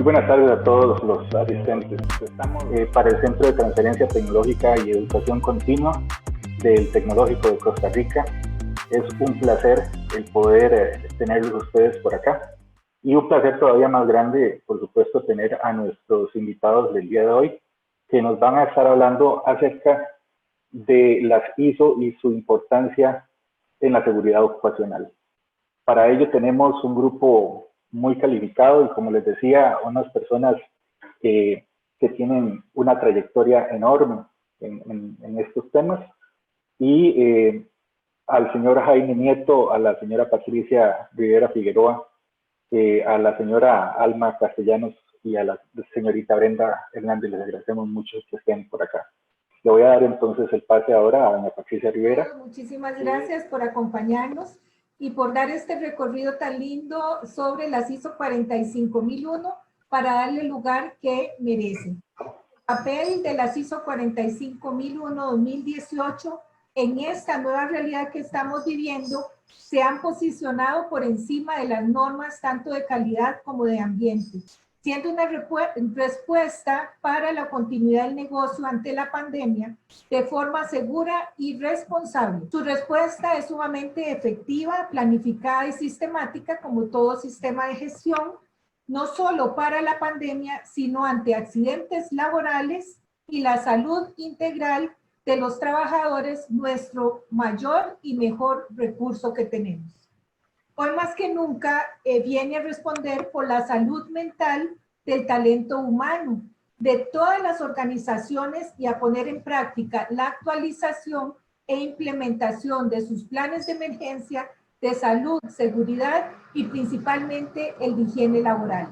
buenas tardes a todos los asistentes. Estamos para el Centro de Transferencia Tecnológica y Educación Continua del Tecnológico de Costa Rica. Es un placer el poder tenerlos ustedes por acá. Y un placer todavía más grande, por supuesto, tener a nuestros invitados del día de hoy, que nos van a estar hablando acerca de las ISO y su importancia en la seguridad ocupacional. Para ello tenemos un grupo muy calificado y, como les decía, unas personas que tienen una trayectoria enorme en estos temas. Y al señor Jaime Nieto, a la señora Patricia Rivera Figueroa, a la señora Alma Castellanos y a la señorita Brenda Hernández, les agradecemos mucho que estén por acá. Le voy a dar entonces el pase ahora a doña Patricia Rivera. Muchísimas gracias por acompañarnos y por dar este recorrido tan lindo sobre las ISO 45001 para darle el lugar que merecen. El papel de las ISO 45001-2018 en esta nueva realidad que estamos viviendo se han posicionado por encima de las normas tanto de calidad como de ambiente, siendo una respuesta para la continuidad del negocio ante la pandemia de forma segura y responsable. Su respuesta es sumamente efectiva, planificada y sistemática, como todo sistema de gestión, no solo para la pandemia, sino ante accidentes laborales y la salud integral de los trabajadores, nuestro mayor y mejor recurso que tenemos. Hoy más que nunca viene a responder por la salud mental del talento humano de todas las organizaciones y a poner en práctica la actualización e implementación de sus planes de emergencia de salud, seguridad y principalmente el de higiene laboral,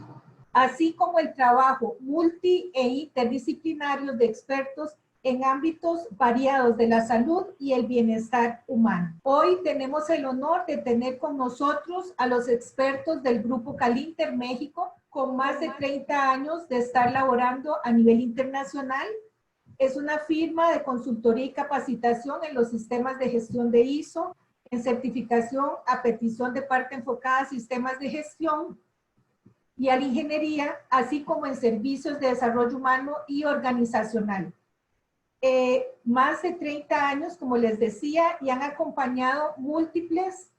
así como el trabajo multi e interdisciplinario de expertos en ámbitos variados de la salud y el bienestar humano. Hoy tenemos el honor de tener con nosotros a los expertos del Grupo Calinter México, con más de 30 años de estar laborando a nivel internacional. Es una firma de consultoría y capacitación en los sistemas de gestión de ISO, en certificación a petición de parte enfocada a sistemas de gestión y a la ingeniería, así como en servicios de desarrollo humano y organizacional. Más de 30 años, como les decía, y han acompañado múltiples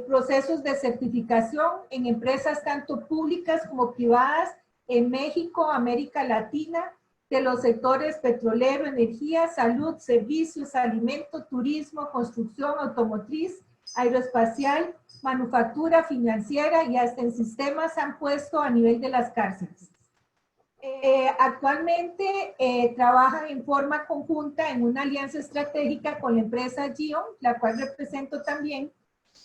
procesos de certificación en empresas tanto públicas como privadas en México, América Latina, de los sectores petrolero, energía, salud, servicios, alimento, turismo, construcción, automotriz, aeroespacial, manufactura, financiera y hasta en sistemas han puesto a nivel de las cárceles. Actualmente trabajan en forma conjunta en una alianza estratégica con la empresa GION, la cual represento también,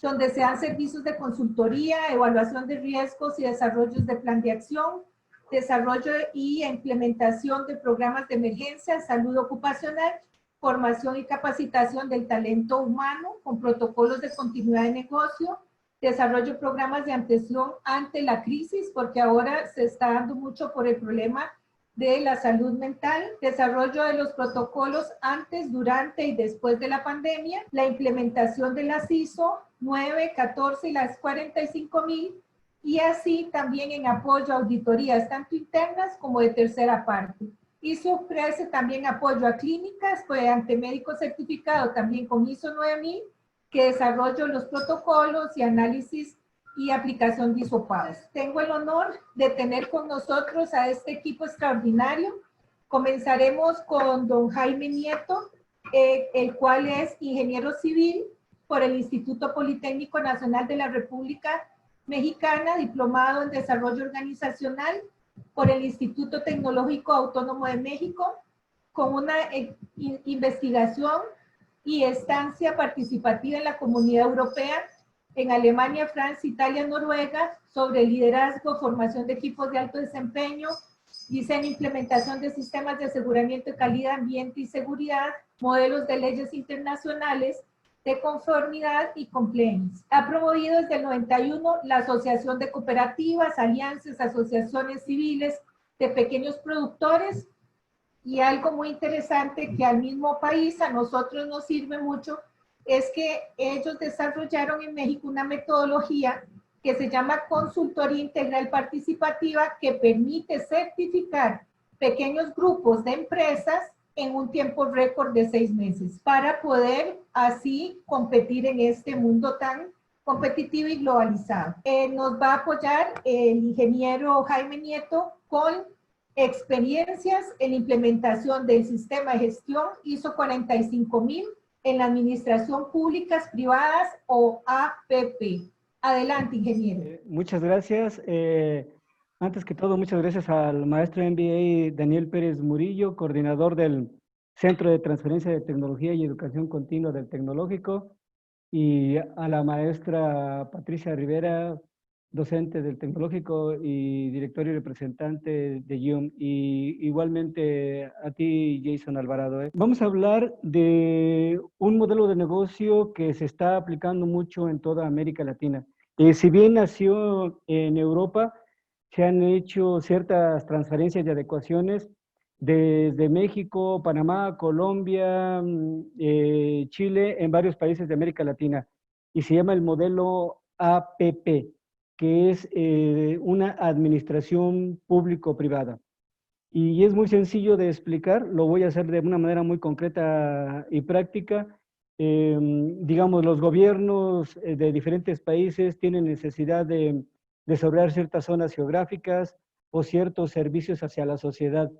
donde se dan servicios de consultoría, evaluación de riesgos y desarrollos de plan de acción, desarrollo y implementación de programas de emergencia, salud ocupacional, formación y capacitación del talento humano con protocolos de continuidad de negocio, desarrollo de programas de atención ante la crisis, porque ahora se está dando mucho por el problema de la salud mental, desarrollo de los protocolos antes, durante y después de la pandemia, la implementación de las ISO 9, 14 y las 45.000, y así también en apoyo a auditorías tanto internas como de tercera parte. ISO ofrece también apoyo a clínicas, ante médico certificado también con ISO 9000, que desarrollo los protocolos y análisis y aplicación de hisopados. Tengo el honor de tener con nosotros a este equipo extraordinario. Comenzaremos con don Jaime Nieto, el cual es ingeniero civil por el Instituto Politécnico Nacional de la República Mexicana, diplomado en desarrollo organizacional por el Instituto Tecnológico Autónomo de México, con una investigación y estancia participativa en la Comunidad Europea, en Alemania, Francia, Italia, Noruega, sobre liderazgo, formación de equipos de alto desempeño, diseño e implementación de sistemas de aseguramiento de calidad, ambiente y seguridad, modelos de leyes internacionales de conformidad y compliance. Ha promovido desde el 91 la Asociación de Cooperativas, Alianzas, Asociaciones Civiles de Pequeños Productores. Y algo muy interesante que al mismo país a nosotros nos sirve mucho es que ellos desarrollaron en México una metodología que se llama Consultoría Integral Participativa, que permite certificar pequeños grupos de empresas en un tiempo récord de 6 meses para poder así competir en este mundo tan competitivo y globalizado. Nos va a apoyar el ingeniero Jaime Nieto con experiencias en la implementación del sistema de gestión ISO 45000 en la administración públicas privadas o APP. Adelante, ingeniero. Muchas gracias. Antes que todo, muchas gracias al maestro MBA Daniel Pérez Murillo, coordinador del Centro de Transferencia de Tecnología y Educación Continua del Tecnológico, y a la maestra Patricia Rivera, docente del Tecnológico y director y representante de YUM, y igualmente a ti, Jason Alvarado. Vamos a hablar de un modelo de negocio que se está aplicando mucho en toda América Latina. Si bien nació en Europa, se han hecho ciertas transferencias y adecuaciones desde México, Panamá, Colombia, Chile, en varios países de América Latina. Y se llama el modelo APP, que es una administración público-privada. Y es muy sencillo de explicar, lo voy a hacer de una manera muy concreta y práctica. Digamos, los gobiernos de diferentes países tienen necesidad de desarrollar ciertas zonas geográficas o ciertos servicios hacia la sociedad,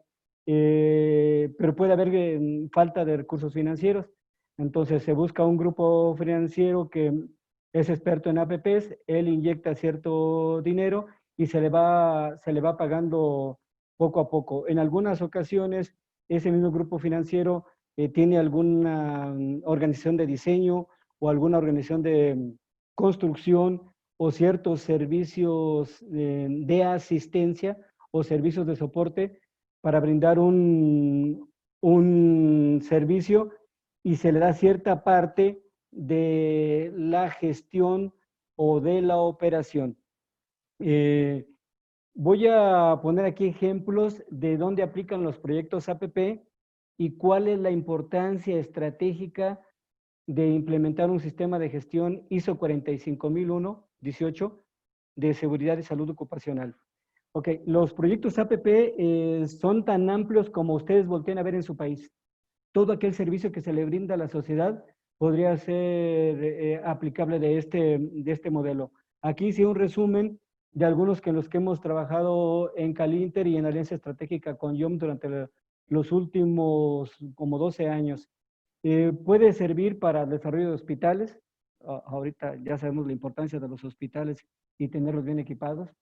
pero puede haber falta de recursos financieros. Entonces se busca un grupo financiero que es experto en APPs, él inyecta cierto dinero y se le va pagando poco a poco. En algunas ocasiones, ese mismo grupo financiero tiene alguna organización de diseño o alguna organización de construcción o ciertos servicios de asistencia o servicios de soporte para brindar un servicio, y se le da cierta parte de la gestión o de la operación. Voy a poner aquí ejemplos de dónde aplican los proyectos APP y cuál es la importancia estratégica de implementar un sistema de gestión ISO 45001-18 de seguridad y salud ocupacional. Ok, los proyectos APP son tan amplios como ustedes volteen a ver en su país. Todo aquel servicio que se le brinda a la sociedad podría ser aplicable de este modelo. Aquí hice un resumen de algunos que los que hemos trabajado en Calinter y en Alianza Estratégica con YUM durante los últimos como 12 años. Puede servir para el desarrollo de hospitales. Ahorita ya sabemos la importancia de los hospitales y tenerlos bien equipados.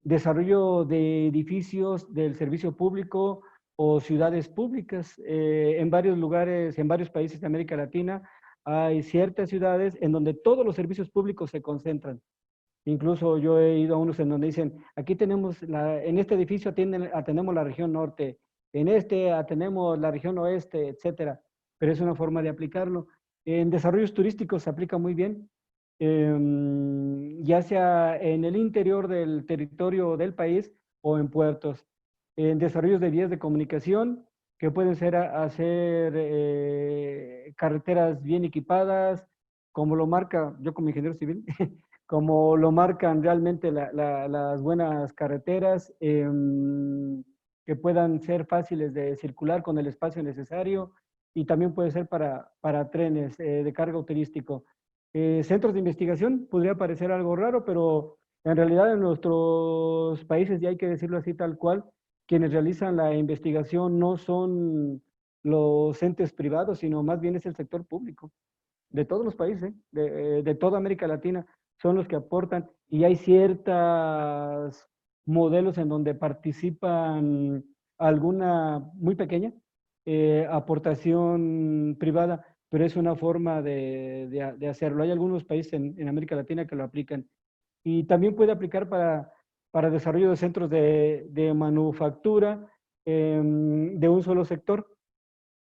Desarrollo de edificios del servicio público o ciudades públicas. En varios lugares, en varios países de América Latina, hay ciertas ciudades en donde todos los servicios públicos se concentran. Incluso yo he ido a unos en donde dicen, aquí tenemos, en este edificio atendemos la región norte, en este atendemos la región oeste, etcétera. Pero es una forma de aplicarlo. En desarrollos turísticos se aplica muy bien, ya sea en el interior del territorio del país o en puertos. En desarrollos de vías de comunicación, que pueden ser hacer carreteras bien equipadas, como lo marca, yo como ingeniero civil, como lo marcan realmente las buenas carreteras, que puedan ser fáciles de circular con el espacio necesario, y también puede ser para trenes de carga turístico. Centros de investigación, podría parecer algo raro, pero en realidad en nuestros países, y hay que decirlo así tal cual, quienes realizan la investigación no son los entes privados, sino más bien es el sector público, de todos los países, de toda América Latina, son los que aportan, y hay ciertos modelos en donde participan alguna muy pequeña aportación privada, pero es una forma de hacerlo. Hay algunos países en América Latina que lo aplican, y también puede aplicar para desarrollo de centros de manufactura de un solo sector.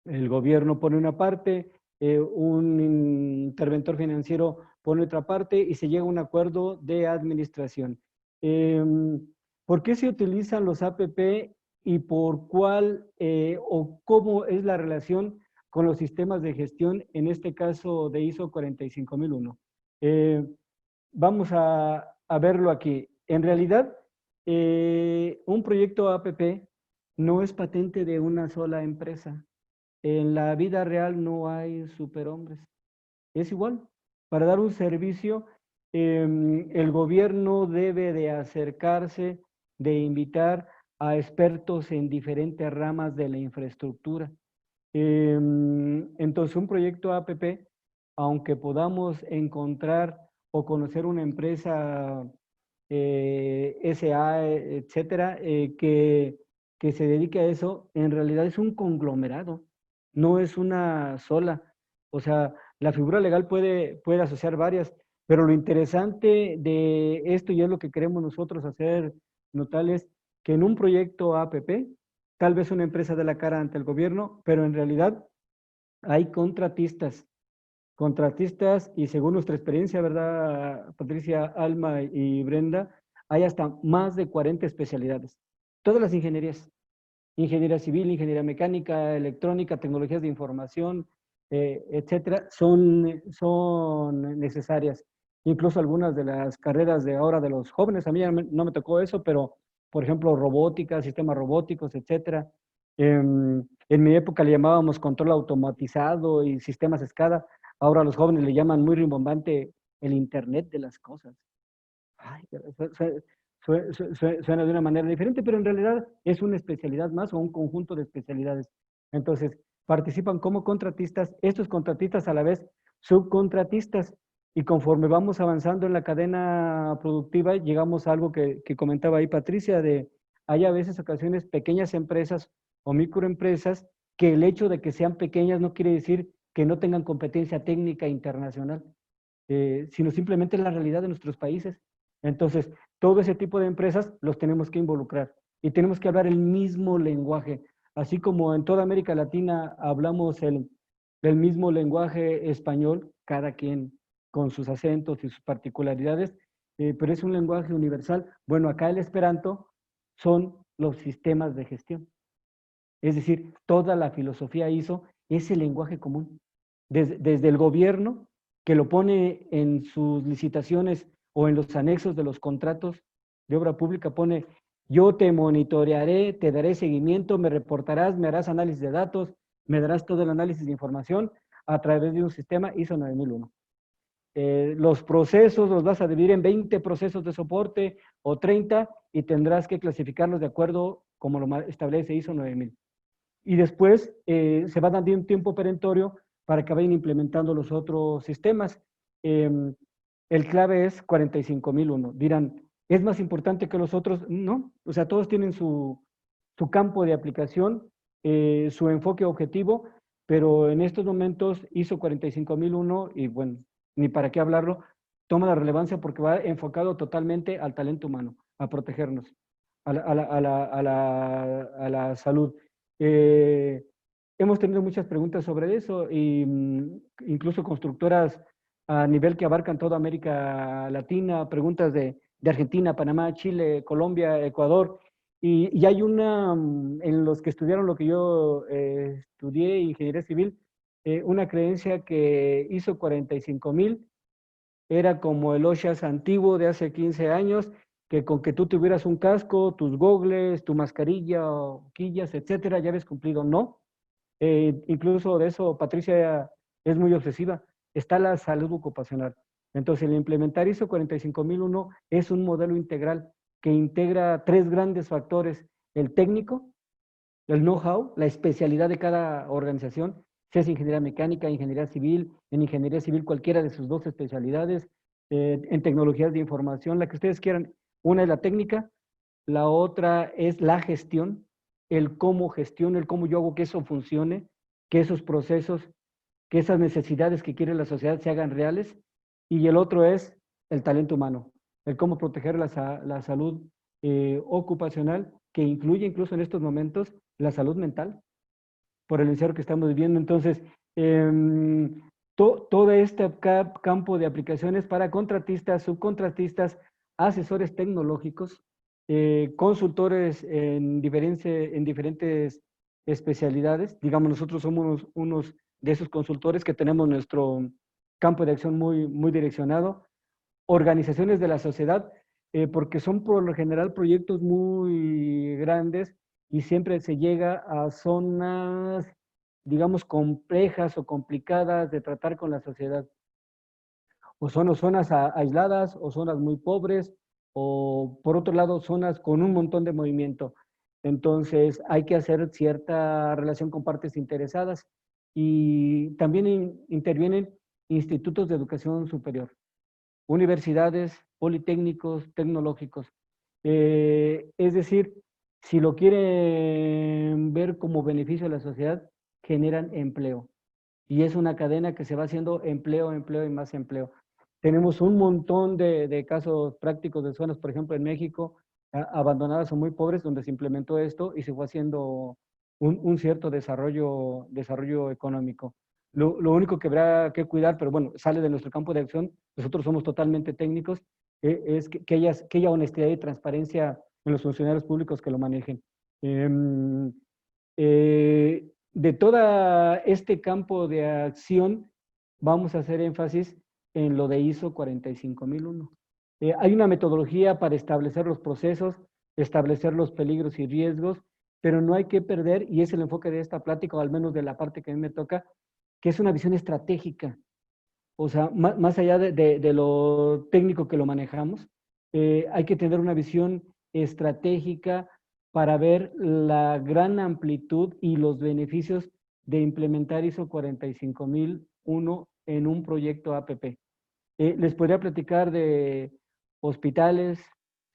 El gobierno pone una parte, un interventor financiero pone otra parte y se llega a un acuerdo de administración. ¿Por qué se utilizan los APP y por cuál o cómo es la relación con los sistemas de gestión, en este caso de ISO 45001? vamos a verlo aquí. En realidad, un proyecto APP no es patente de una sola empresa. En la vida real no hay superhombres. Es igual. Para dar un servicio, el gobierno debe de acercarse, de invitar a expertos en diferentes ramas de la infraestructura. Entonces, un proyecto APP, aunque podamos encontrar o conocer una empresa SA, etcétera, que se dedique a eso, en realidad es un conglomerado, no es una sola. O sea, la figura legal puede asociar varias, pero lo interesante de esto, y es lo que queremos nosotros hacer notar, es que en un proyecto APP, tal vez una empresa de la cara ante el gobierno, pero en realidad hay contratistas y según nuestra experiencia, ¿verdad, Patricia, Alma y Brenda? Hay hasta más de 40 especialidades. Todas las ingenierías, ingeniería civil, ingeniería mecánica, electrónica, tecnologías de información, etcétera, son necesarias. Incluso algunas de las carreras de ahora de los jóvenes, a mí no me tocó eso, pero por ejemplo robótica, sistemas robóticos, etcétera. En mi época le llamábamos control automatizado y sistemas SCADA. Ahora los jóvenes le llaman muy rimbombante el Internet de las cosas. Ay, suena de una manera diferente, pero en realidad es una especialidad más o un conjunto de especialidades. Entonces, participan como contratistas, estos contratistas a la vez subcontratistas, y conforme vamos avanzando en la cadena productiva, llegamos a algo que comentaba ahí Patricia, de hay a veces ocasiones pequeñas empresas o microempresas que el hecho de que sean pequeñas no quiere decir que no tengan competencia técnica internacional, sino simplemente la realidad de nuestros países. Entonces, todo ese tipo de empresas los tenemos que involucrar y tenemos que hablar el mismo lenguaje. Así como en toda América Latina hablamos el mismo lenguaje español, cada quien con sus acentos y sus particularidades, pero es un lenguaje universal. Bueno, acá el Esperanto son los sistemas de gestión. Es decir, toda la filosofía hizo ese lenguaje común. Desde el gobierno, que lo pone en sus licitaciones o en los anexos de los contratos de obra pública, pone: yo te monitorearé, te daré seguimiento, me reportarás, me harás análisis de datos, me darás todo el análisis de información a través de un sistema ISO 9001. Los procesos los vas a dividir en 20 procesos de soporte o 30 y tendrás que clasificarlos de acuerdo como lo establece ISO 9000. Y después se va dando un tiempo perentorio para que vayan implementando los otros sistemas. El clave es 45001. Dirán, ¿es más importante que los otros? No, o sea, todos tienen su campo de aplicación, su enfoque objetivo, pero en estos momentos ISO 45001, y bueno, ni para qué hablarlo, toma la relevancia porque va enfocado totalmente al talento humano, a protegernos, a la salud. Hemos tenido muchas preguntas sobre eso y incluso constructoras a nivel que abarcan toda América Latina, preguntas de Argentina, Panamá, Chile, Colombia, Ecuador, y hay una, en los que estudiaron lo que yo estudié, ingeniería civil, una creencia que ISO 45000 era como el OSHAS antiguo de hace 15 años, que con que tú tuvieras un casco, tus gogles, tu mascarilla, quillas, etcétera, ya habías cumplido. No. Incluso de eso Patricia es muy obsesiva. Está la salud ocupacional. Entonces, el implementar ISO 45001 es un modelo integral que integra 3 grandes factores: el técnico, el know-how, la especialidad de cada organización, si es ingeniería mecánica, ingeniería civil, en ingeniería civil cualquiera de sus 2 especialidades, en tecnologías de información, la que ustedes quieran. Una es la técnica, la otra es la gestión, el cómo gestiono, el cómo yo hago que eso funcione, que esos procesos, que esas necesidades que quiere la sociedad se hagan reales, y el otro es el talento humano, el cómo proteger la salud ocupacional, que incluye incluso en estos momentos la salud mental, por el encierro que estamos viviendo. Entonces, todo este campo de aplicaciones para contratistas, subcontratistas, asesores tecnológicos, consultores en diferentes especialidades. Digamos, nosotros somos unos de esos consultores que tenemos nuestro campo de acción muy direccionado. organizaciones de la sociedad, porque son por lo general proyectos muy grandes y siempre se llega a zonas, digamos, complejas o complicadas de tratar con la sociedad. O son zonas aisladas, o zonas muy pobres, o por otro lado, zonas con un montón de movimiento. Entonces, hay que hacer cierta relación con partes interesadas y también intervienen institutos de educación superior, universidades, politécnicos, tecnológicos. Es decir, si lo quieren ver como beneficio a la sociedad, generan empleo. Y es una cadena que se va haciendo empleo, empleo y más empleo. Tenemos un montón de casos prácticos de zonas, por ejemplo, en México, abandonadas o muy pobres, donde se implementó esto y se fue haciendo un cierto desarrollo económico. Lo único que habrá que cuidar, pero bueno, sale de nuestro campo de acción, nosotros somos totalmente técnicos, es que haya honestidad y transparencia en los funcionarios públicos que lo manejen. De todo este campo de acción, vamos a hacer énfasis en lo de ISO 45001. Hay una metodología para establecer los procesos, establecer los peligros y riesgos, pero no hay que perder, y es el enfoque de esta plática, o al menos de la parte que a mí me toca, que es una visión estratégica. O sea, más allá de lo técnico que lo manejamos, hay que tener una visión estratégica para ver la gran amplitud y los beneficios de implementar ISO 45001 en un proyecto APP. Les podría platicar de hospitales,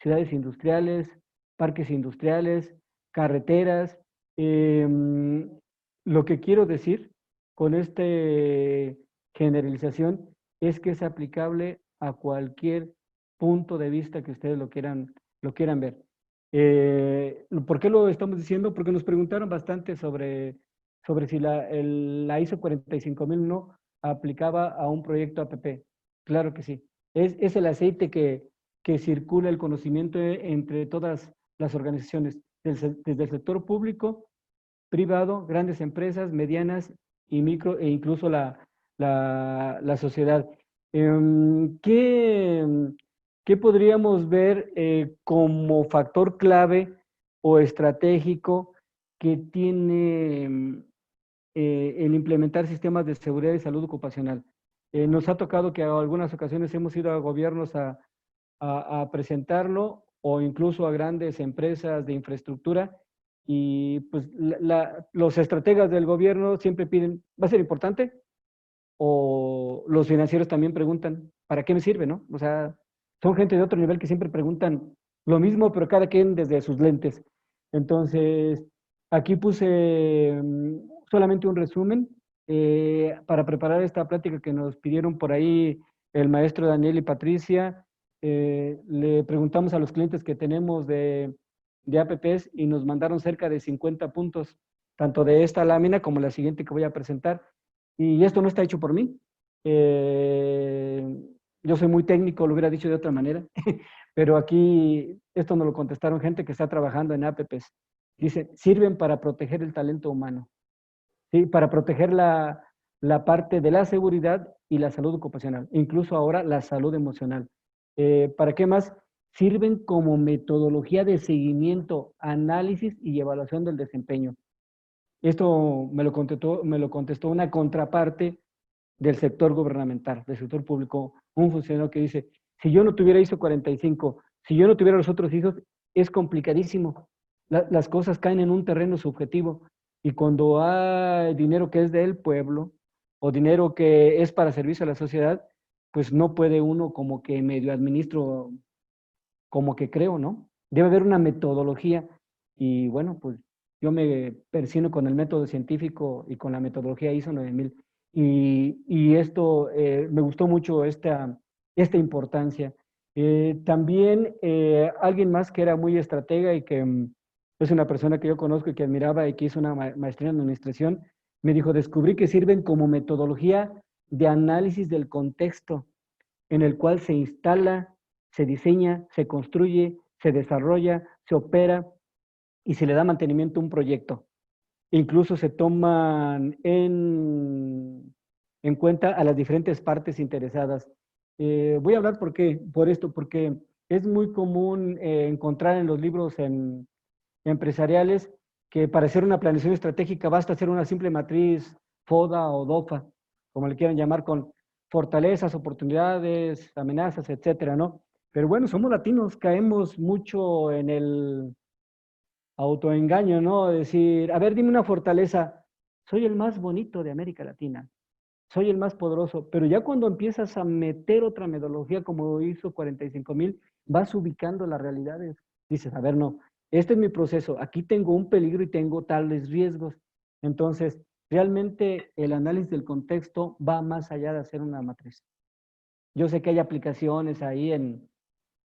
ciudades industriales, parques industriales, carreteras. Lo que quiero decir con esta generalización es que es aplicable a cualquier punto de vista que ustedes lo quieran ver. ¿Por qué lo estamos diciendo? Porque nos preguntaron bastante sobre si la ISO 45001 aplicaba a un proyecto APP. Claro que sí. Es el aceite que circula el conocimiento entre todas las organizaciones, desde el sector público, privado, grandes empresas, medianas y micro, e incluso la sociedad. ¿Qué podríamos ver como factor clave o estratégico que tiene el implementar sistemas de seguridad y salud ocupacional? Nos ha tocado que en algunas ocasiones hemos ido a gobiernos a presentarlo, o incluso a grandes empresas de infraestructura, y pues los estrategas del gobierno siempre piden, ¿va a ser importante? O los financieros también preguntan, ¿para qué me sirve, no? O sea, son gente de otro nivel que siempre preguntan lo mismo, pero cada quien desde sus lentes. Entonces, aquí puse solamente un resumen para preparar esta plática que nos pidieron por ahí el maestro Daniel y Patricia. Le preguntamos a los clientes que tenemos de APPs y nos mandaron cerca de 50 puntos, tanto de esta lámina como la siguiente que voy a presentar. Y esto no está hecho por mí. Yo soy muy técnico, lo hubiera dicho de otra manera, pero aquí esto nos lo contestaron gente que está trabajando en APPs. Dice, sirven para proteger el talento humano, ¿sí? Para proteger la parte de la seguridad y la salud ocupacional, incluso ahora la salud emocional. ¿Para qué más? Sirven como metodología de seguimiento, análisis y evaluación del desempeño. Esto me lo contestó una contraparte del sector gubernamental, del sector público, un funcionario que dice, si yo no tuviera ISO 45, si yo no tuviera los otros ISOs, es complicadísimo. Las cosas caen en un terreno subjetivo, y cuando hay dinero que es del pueblo o dinero que es para servicio a la sociedad, pues no puede uno como que medio administro, como que creo, ¿no? Debe haber una metodología, y bueno, pues yo me persino con el método científico y con la metodología ISO 9000. Y esto, me gustó mucho esta importancia. También alguien más que era muy estratega y que es una persona que yo conozco y que admiraba y que hizo una maestría en administración, me dijo, descubrí que sirven como metodología de análisis del contexto en el cual se instala, se diseña, se construye, se desarrolla, se opera y se le da mantenimiento a un proyecto. Incluso se toman en cuenta a las diferentes partes interesadas. Voy a hablar por esto, porque es muy común encontrar en los libros empresariales que para hacer una planeación estratégica basta hacer una simple matriz FODA o DOFA, como le quieran llamar, con fortalezas, oportunidades, amenazas, etcétera, ¿no? Pero bueno, somos latinos, caemos mucho en el autoengaño, ¿no? Decir, a ver, dime una fortaleza. Soy el más bonito de América Latina, soy el más poderoso, pero ya cuando empiezas a meter otra metodología como hizo 45,000, vas ubicando las realidades. Dices, a ver, no, este es mi proceso, aquí tengo un peligro y tengo tales riesgos. Entonces, realmente el análisis del contexto va más allá de hacer una matriz. Yo sé que hay aplicaciones ahí en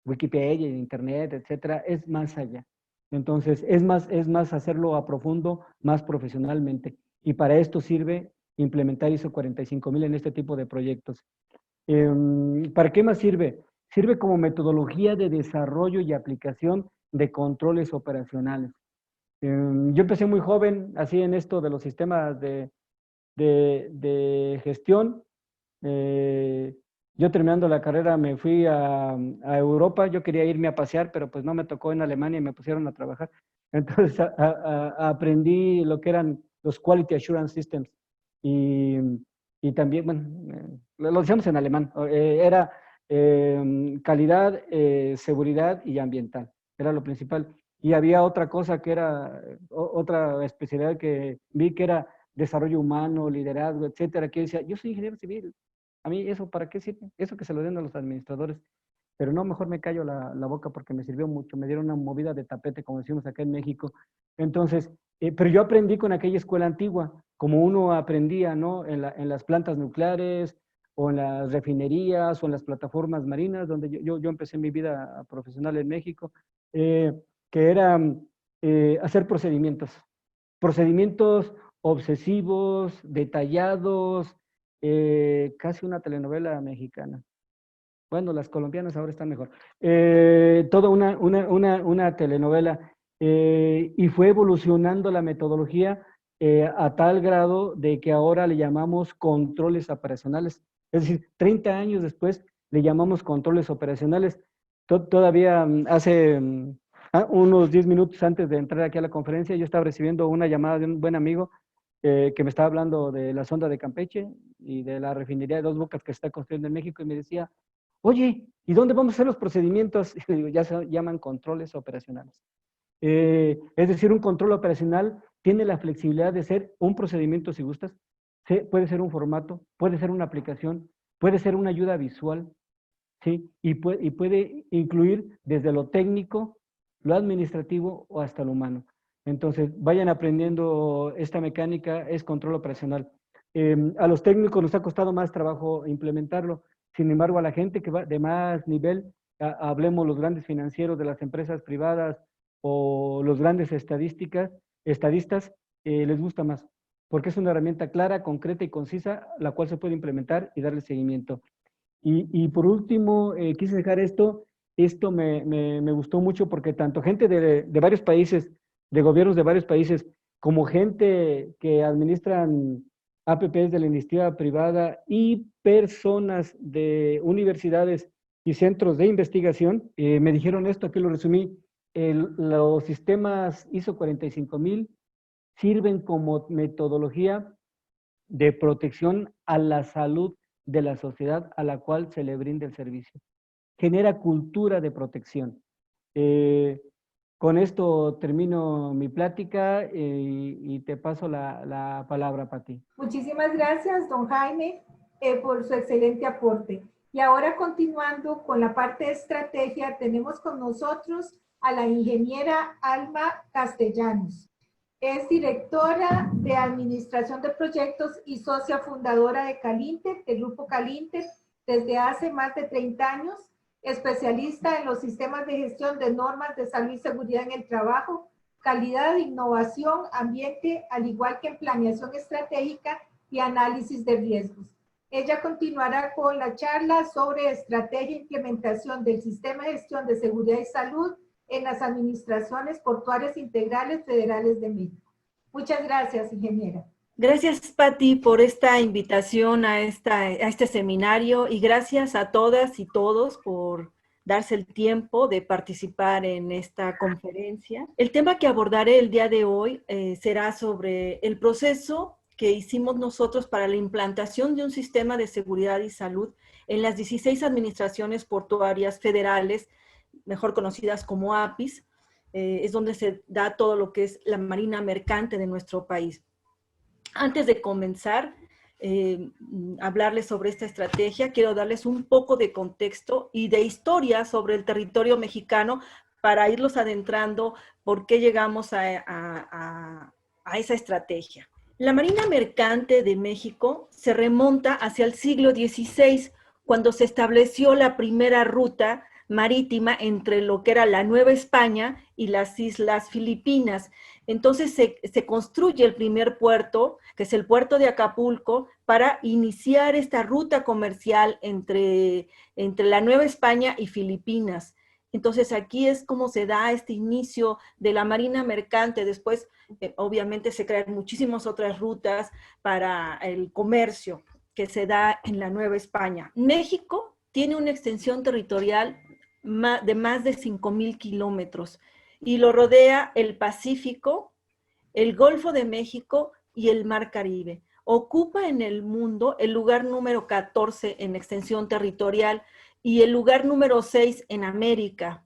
Wikipedia, en Internet, etcétera, es más allá. Entonces, es más hacerlo a profundo, más profesionalmente. Y para esto sirve implementar ISO 45000 en este tipo de proyectos. ¿Para qué más sirve? Sirve como metodología de desarrollo y aplicación de controles operacionales. Yo empecé muy joven, así en esto de los sistemas de gestión. Yo terminando la carrera me fui a Europa, yo quería irme a pasear, pero pues no me tocó en Alemania y me pusieron a trabajar. Entonces aprendí lo que eran los Quality Assurance Systems y, y también, bueno, lo decíamos en alemán, era calidad, seguridad y ambiental, era lo principal. Y había otra cosa que era, otra especialidad que vi que era desarrollo humano, liderazgo, etcétera, que decía, yo soy ingeniero civil, a mí eso para qué sirve, eso que se lo den a los administradores, pero no, mejor me callo la boca porque me sirvió mucho, me dieron una movida de tapete, como decimos acá en México. Entonces, pero yo aprendí con aquella escuela antigua, como uno aprendía, ¿no? En las plantas nucleares, o en las refinerías, o en las plataformas marinas, donde yo empecé mi vida profesional en México, que era hacer procedimientos obsesivos, detallados, casi una telenovela mexicana. Bueno, las colombianas ahora están mejor. Toda una telenovela. Y fue evolucionando la metodología a tal grado de que ahora le llamamos controles operacionales. Es decir, 30 años después le llamamos controles operacionales. Todavía hace unos 10 minutos antes de entrar aquí a la conferencia, yo estaba recibiendo una llamada de un buen amigo que me estaba hablando de la sonda de Campeche y de la refinería de Dos Bocas que se está construyendo en México y me decía, oye, ¿y dónde vamos a hacer los procedimientos? Y le digo, ya se llaman controles operacionales. Es decir, un control operacional tiene la flexibilidad de ser un procedimiento, si gustas, puede ser un formato, puede ser una aplicación, puede ser una ayuda visual, ¿sí? Y puede incluir desde lo técnico, lo administrativo o hasta lo humano. Entonces, vayan aprendiendo esta mecánica, es control operacional. A los técnicos nos ha costado más trabajo implementarlo. Sin embargo, a la gente que va de más nivel, hablemos los grandes financieros de las empresas privadas o los grandes estadistas, les gusta más, porque es una herramienta clara, concreta y concisa, la cual se puede implementar y darle seguimiento. Y por último, quise dejar esto me gustó mucho porque tanto gente de varios países, de gobiernos de varios países, como gente que administran APPs de la iniciativa privada y personas de universidades y centros de investigación, me dijeron esto, aquí lo resumí, los sistemas ISO 45000 sirven como metodología de protección a la salud de la sociedad a la cual se le brinda el servicio. Genera cultura de protección. Con esto termino mi plática y te paso la palabra, Pati. Muchísimas gracias, don Jaime, por su excelente aporte. Y ahora continuando con la parte de estrategia, tenemos con nosotros a la ingeniera Alma Castellanos. Es directora de Administración de Proyectos y socia fundadora de Calinter, del Grupo Calinter, desde hace más de 30 años, especialista en los sistemas de gestión de normas de salud y seguridad en el trabajo, calidad, innovación, ambiente, al igual que en planeación estratégica y análisis de riesgos. Ella continuará con la charla sobre estrategia e implementación del sistema de gestión de seguridad y salud en las administraciones portuarias integrales federales de México. Muchas gracias, ingeniera. Gracias, Patti, por esta invitación a este seminario y gracias a todas y todos por darse el tiempo de participar en esta conferencia. El tema que abordaré el día de hoy será sobre el proceso que hicimos nosotros para la implantación de un sistema de seguridad y salud en las 16 administraciones portuarias federales, mejor conocidas como APIs, es donde se da todo lo que es la marina mercante de nuestro país. Antes de comenzar a hablarles sobre esta estrategia, quiero darles un poco de contexto y de historia sobre el territorio mexicano para irlos adentrando por qué llegamos a esa estrategia. La Marina Mercante de México se remonta hacia el siglo XVI, cuando se estableció la primera ruta marítima entre lo que era la Nueva España y las Islas Filipinas. Entonces se construye el primer puerto, que es el puerto de Acapulco, para iniciar esta ruta comercial entre la Nueva España y Filipinas. Entonces aquí es como se da este inicio de la marina mercante. Después, obviamente, se crean muchísimas otras rutas para el comercio que se da en la Nueva España. México tiene una extensión territorial de más de 5,000 kilómetros y lo rodea el Pacífico, el Golfo de México y el Mar Caribe. Ocupa en el mundo el lugar número 14 en extensión territorial y el lugar número 6 en América.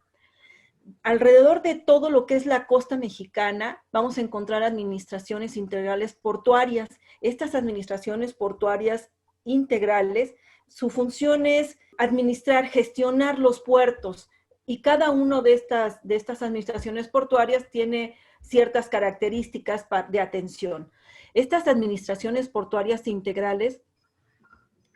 Alrededor de todo lo que es la costa mexicana, vamos a encontrar administraciones integrales portuarias. Estas administraciones portuarias integrales, su función es administrar, gestionar los puertos, y cada una de estas administraciones portuarias tiene ciertas características de atención. Estas administraciones portuarias integrales,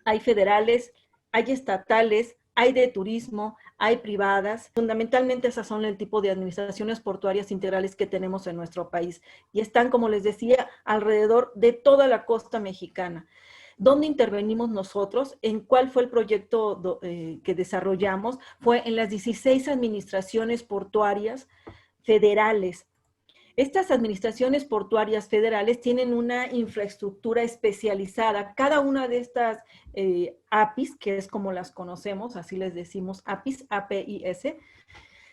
hay federales, hay estatales, hay de turismo, hay privadas. Fundamentalmente esas son el tipo de administraciones portuarias integrales que tenemos en nuestro país y están, como les decía, alrededor de toda la costa mexicana. ¿Dónde intervenimos nosotros? ¿En cuál fue el proyecto que desarrollamos? Fue en las 16 administraciones portuarias federales. Estas administraciones portuarias federales tienen una infraestructura especializada. Cada una de estas APIs, que es como las conocemos, así les decimos APIs, A-P-I-S,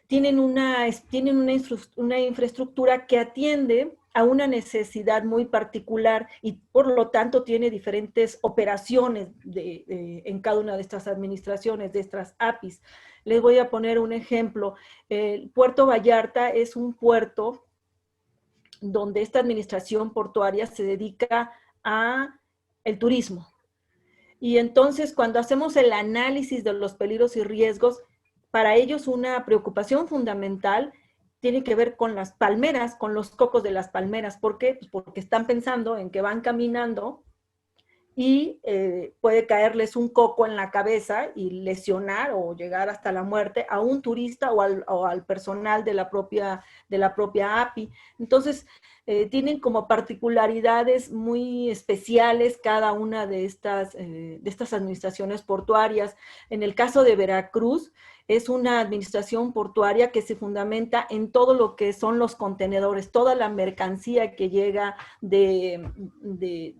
tienen una infraestructura que atiende a una necesidad muy particular y por lo tanto tiene diferentes operaciones en cada una de estas administraciones, de estas APIs. Les voy a poner un ejemplo. El Puerto Vallarta es un puerto donde esta administración portuaria se dedica a el turismo. Y entonces cuando hacemos el análisis de los peligros y riesgos, para ellos una preocupación fundamental tiene que ver con las palmeras, con los cocos de las palmeras. ¿Por qué? Pues porque están pensando en que van caminando y puede caerles un coco en la cabeza y lesionar o llegar hasta la muerte a un turista o al personal de la propia API. Entonces, tienen como particularidades muy especiales cada una de estas administraciones portuarias. En el caso de Veracruz, es una administración portuaria que se fundamenta en todo lo que son los contenedores, toda la mercancía que llega de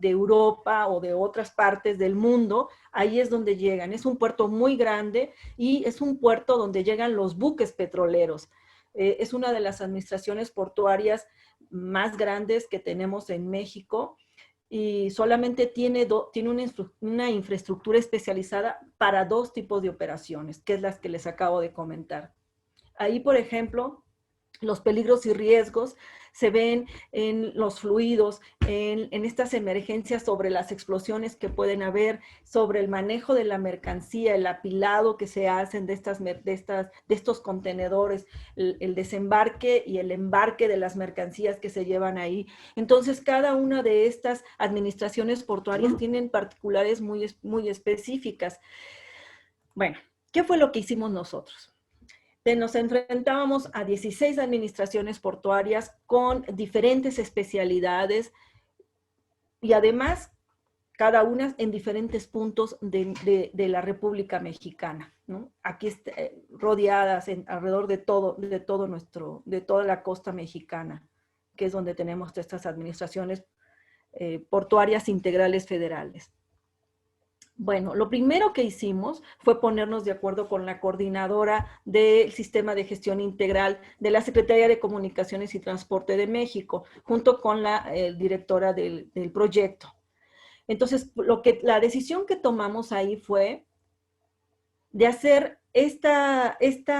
Europa o de otras partes del mundo, ahí es donde llegan. Es un puerto muy grande y es un puerto donde llegan los buques petroleros. Es una de las administraciones portuarias más grandes que tenemos en México y solamente tiene una infraestructura especializada para 2 tipos de operaciones, que es las que les acabo de comentar. Ahí, por ejemplo, los peligros y riesgos se ven en los fluidos, en estas emergencias sobre las explosiones que pueden haber, sobre el manejo de la mercancía, el apilado que se hacen de estos contenedores, el desembarque y el embarque de las mercancías que se llevan ahí. Entonces, cada una de estas administraciones portuarias tienen particulares muy específicas. Bueno, ¿qué fue lo que hicimos nosotros? Nos enfrentábamos a 16 administraciones portuarias con diferentes especialidades y además cada una en diferentes puntos de la República Mexicana, ¿no? Aquí rodeadas alrededor de toda la costa mexicana, que es donde tenemos estas administraciones portuarias integrales federales. Bueno, lo primero que hicimos fue ponernos de acuerdo con la coordinadora del Sistema de Gestión Integral de la Secretaría de Comunicaciones y Transporte de México, junto con la directora del proyecto. Entonces, la decisión que tomamos ahí fue de hacer este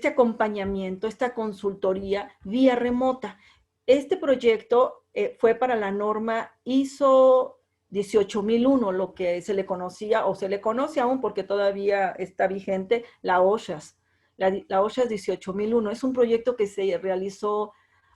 acompañamiento, esta consultoría vía remota. Este proyecto fue para la norma ISO 18001, lo que se le conocía, o se le conoce aún porque todavía está vigente, la OSHAS. La OSHAS 18001 es un proyecto que se realizó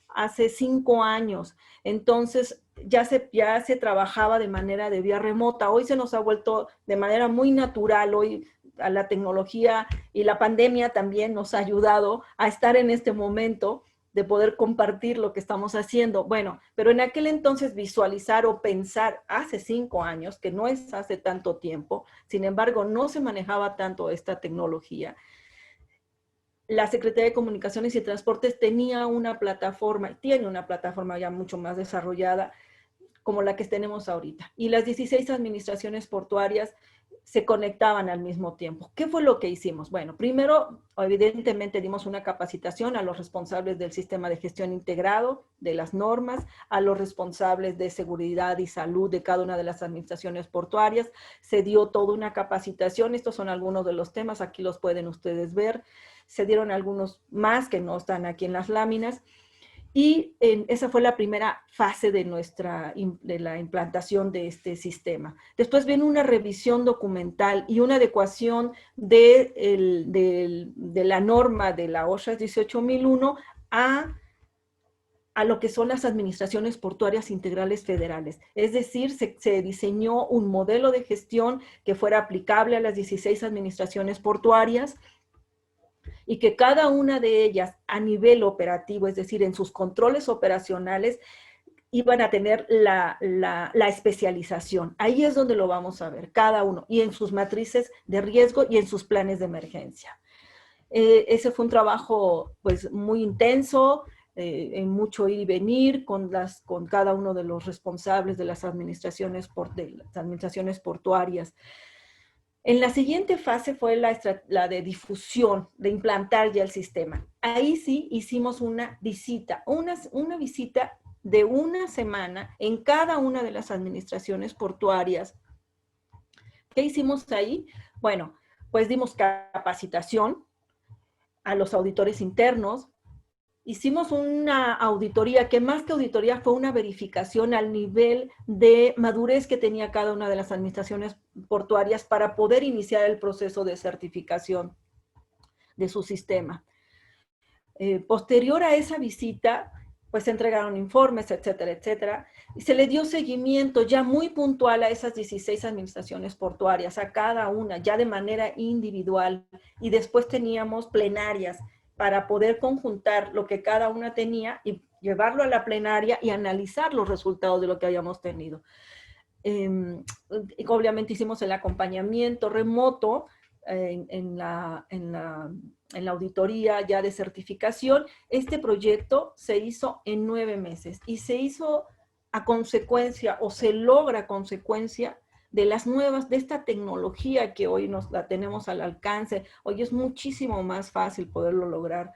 hace 5 años. Entonces, ya se trabajaba de manera de vía remota. Hoy se nos ha vuelto de manera muy natural. Hoy a la tecnología y la pandemia también nos ha ayudado a estar en este momento de poder compartir lo que estamos haciendo. Bueno, pero en aquel entonces visualizar o pensar hace 5 años, que no es hace tanto tiempo, sin embargo, no se manejaba tanto esta tecnología. La Secretaría de Comunicaciones y Transportes tenía una plataforma, tiene una plataforma ya mucho más desarrollada, como la que tenemos ahorita. Y las 16 administraciones portuarias se conectaban al mismo tiempo. ¿Qué fue lo que hicimos? Bueno, primero, evidentemente, dimos una capacitación a los responsables del sistema de gestión integrado, de las normas, a los responsables de seguridad y salud de cada una de las administraciones portuarias. Se dio toda una capacitación. Estos son algunos de los temas, aquí los pueden ustedes ver. Se dieron algunos más que no están aquí en las láminas. Y esa fue la primera fase de la implantación de este sistema. Después viene una revisión documental y una adecuación de la norma de la OSHAS 18001 a lo que son las administraciones portuarias integrales federales. Es decir, se diseñó un modelo de gestión que fuera aplicable a las 16 administraciones portuarias, y que cada una de ellas a nivel operativo, es decir, en sus controles operacionales, iban a tener la especialización. Ahí es donde lo vamos a ver, cada uno, y en sus matrices de riesgo y en sus planes de emergencia. Ese fue un trabajo pues muy intenso, en mucho ir y venir con cada uno de los responsables de las administraciones portuarias. En la siguiente fase fue la de difusión, de implantar ya el sistema. Ahí sí hicimos una visita, una visita de una semana en cada una de las administraciones portuarias. ¿Qué hicimos ahí? Bueno, pues dimos capacitación a los auditores internos. Hicimos una auditoría, que más que auditoría fue una verificación al nivel de madurez que tenía cada una de las administraciones portuarias para poder iniciar el proceso de certificación de su sistema. Posterior a esa visita, pues se entregaron informes, etcétera, etcétera, y se le dio seguimiento ya muy puntual a esas 16 administraciones portuarias, a cada una, ya de manera individual, y después teníamos plenarias para poder conjuntar lo que cada una tenía y llevarlo a la plenaria y analizar los resultados de lo que habíamos tenido. Obviamente hicimos el acompañamiento remoto en la auditoría ya de certificación. Este proyecto se hizo en 9 meses y se hizo a consecuencia, o se logra a consecuencia de de esta tecnología que hoy la tenemos al alcance. Hoy es muchísimo más fácil poderlo lograr,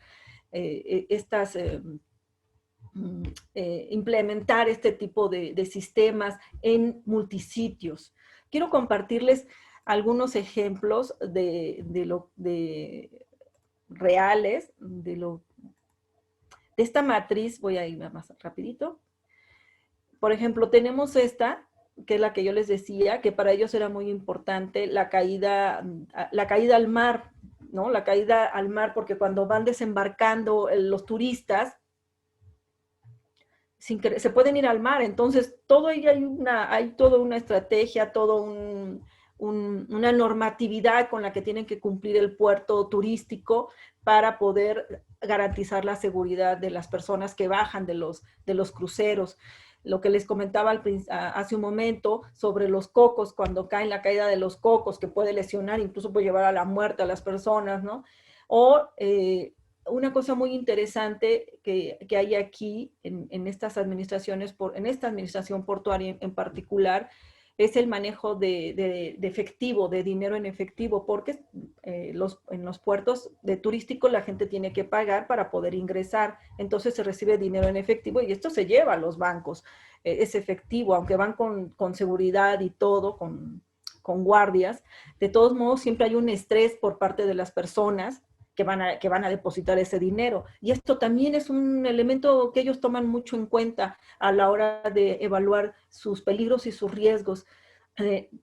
implementar este tipo de sistemas en multisitios. Quiero compartirles algunos ejemplos reales de esta matriz. Voy a ir más rapidito. Por ejemplo, tenemos esta, que es la que yo les decía, que para ellos era muy importante la caída al mar, ¿no? La caída al mar, porque cuando van desembarcando los turistas, se pueden ir al mar. Entonces, hay toda una estrategia, una normatividad con la que tienen que cumplir el puerto turístico para poder garantizar la seguridad de las personas que bajan de los cruceros. Lo que les comentaba hace un momento sobre los cocos, cuando caen, la caída de los cocos, que puede lesionar, incluso puede llevar a la muerte a las personas, ¿no? O una cosa muy interesante que hay aquí en estas administraciones, en esta administración portuaria en particular, es el manejo de efectivo, de dinero en efectivo, porque en los puertos de turísticos la gente tiene que pagar para poder ingresar, entonces se recibe dinero en efectivo y esto se lleva a los bancos, es efectivo, aunque van con seguridad y todo, con guardias, de todos modos siempre hay un estrés por parte de las personas que van a depositar ese dinero. Y esto también es un elemento que ellos toman mucho en cuenta a la hora de evaluar sus peligros y sus riesgos.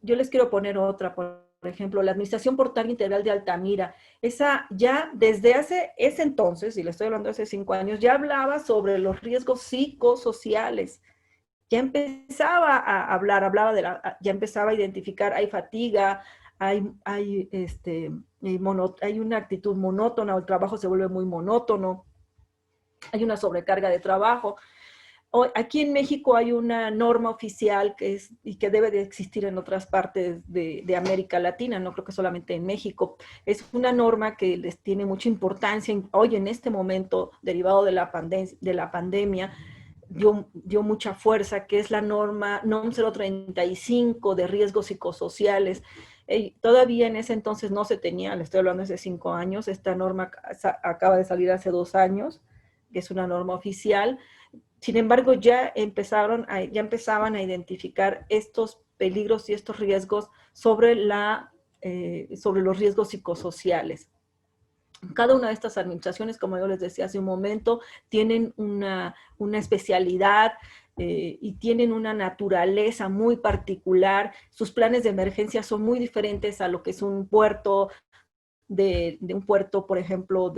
Yo les quiero poner otra, por ejemplo, la Administración Portuaria Integral de Altamira. Esa ya desde ese entonces, y le estoy hablando de hace 5 años, ya hablaba sobre los riesgos psicosociales. Ya empezaba a hablar, ya empezaba a identificar, hay fatiga, hay una actitud monótona, o el trabajo se vuelve muy monótono, hay una sobrecarga de trabajo. Aquí en México hay una norma oficial y que debe de existir en otras partes de América Latina, no creo que solamente en México. Es una norma que les tiene mucha importancia hoy en este momento, derivado de la pandemia, dio mucha fuerza, que es la norma NOM 035 de riesgos psicosociales. Todavía en ese entonces no se tenía, le estoy hablando de hace 5 años, esta norma acaba de salir hace 2 años, que es una norma oficial. Sin embargo, ya empezaban a identificar estos peligros y estos riesgos sobre los riesgos psicosociales. Cada una de estas administraciones, como yo les decía hace un momento, tienen una especialidad y tienen una naturaleza muy particular. Sus planes de emergencia son muy diferentes a lo que es un puerto, un puerto, por ejemplo,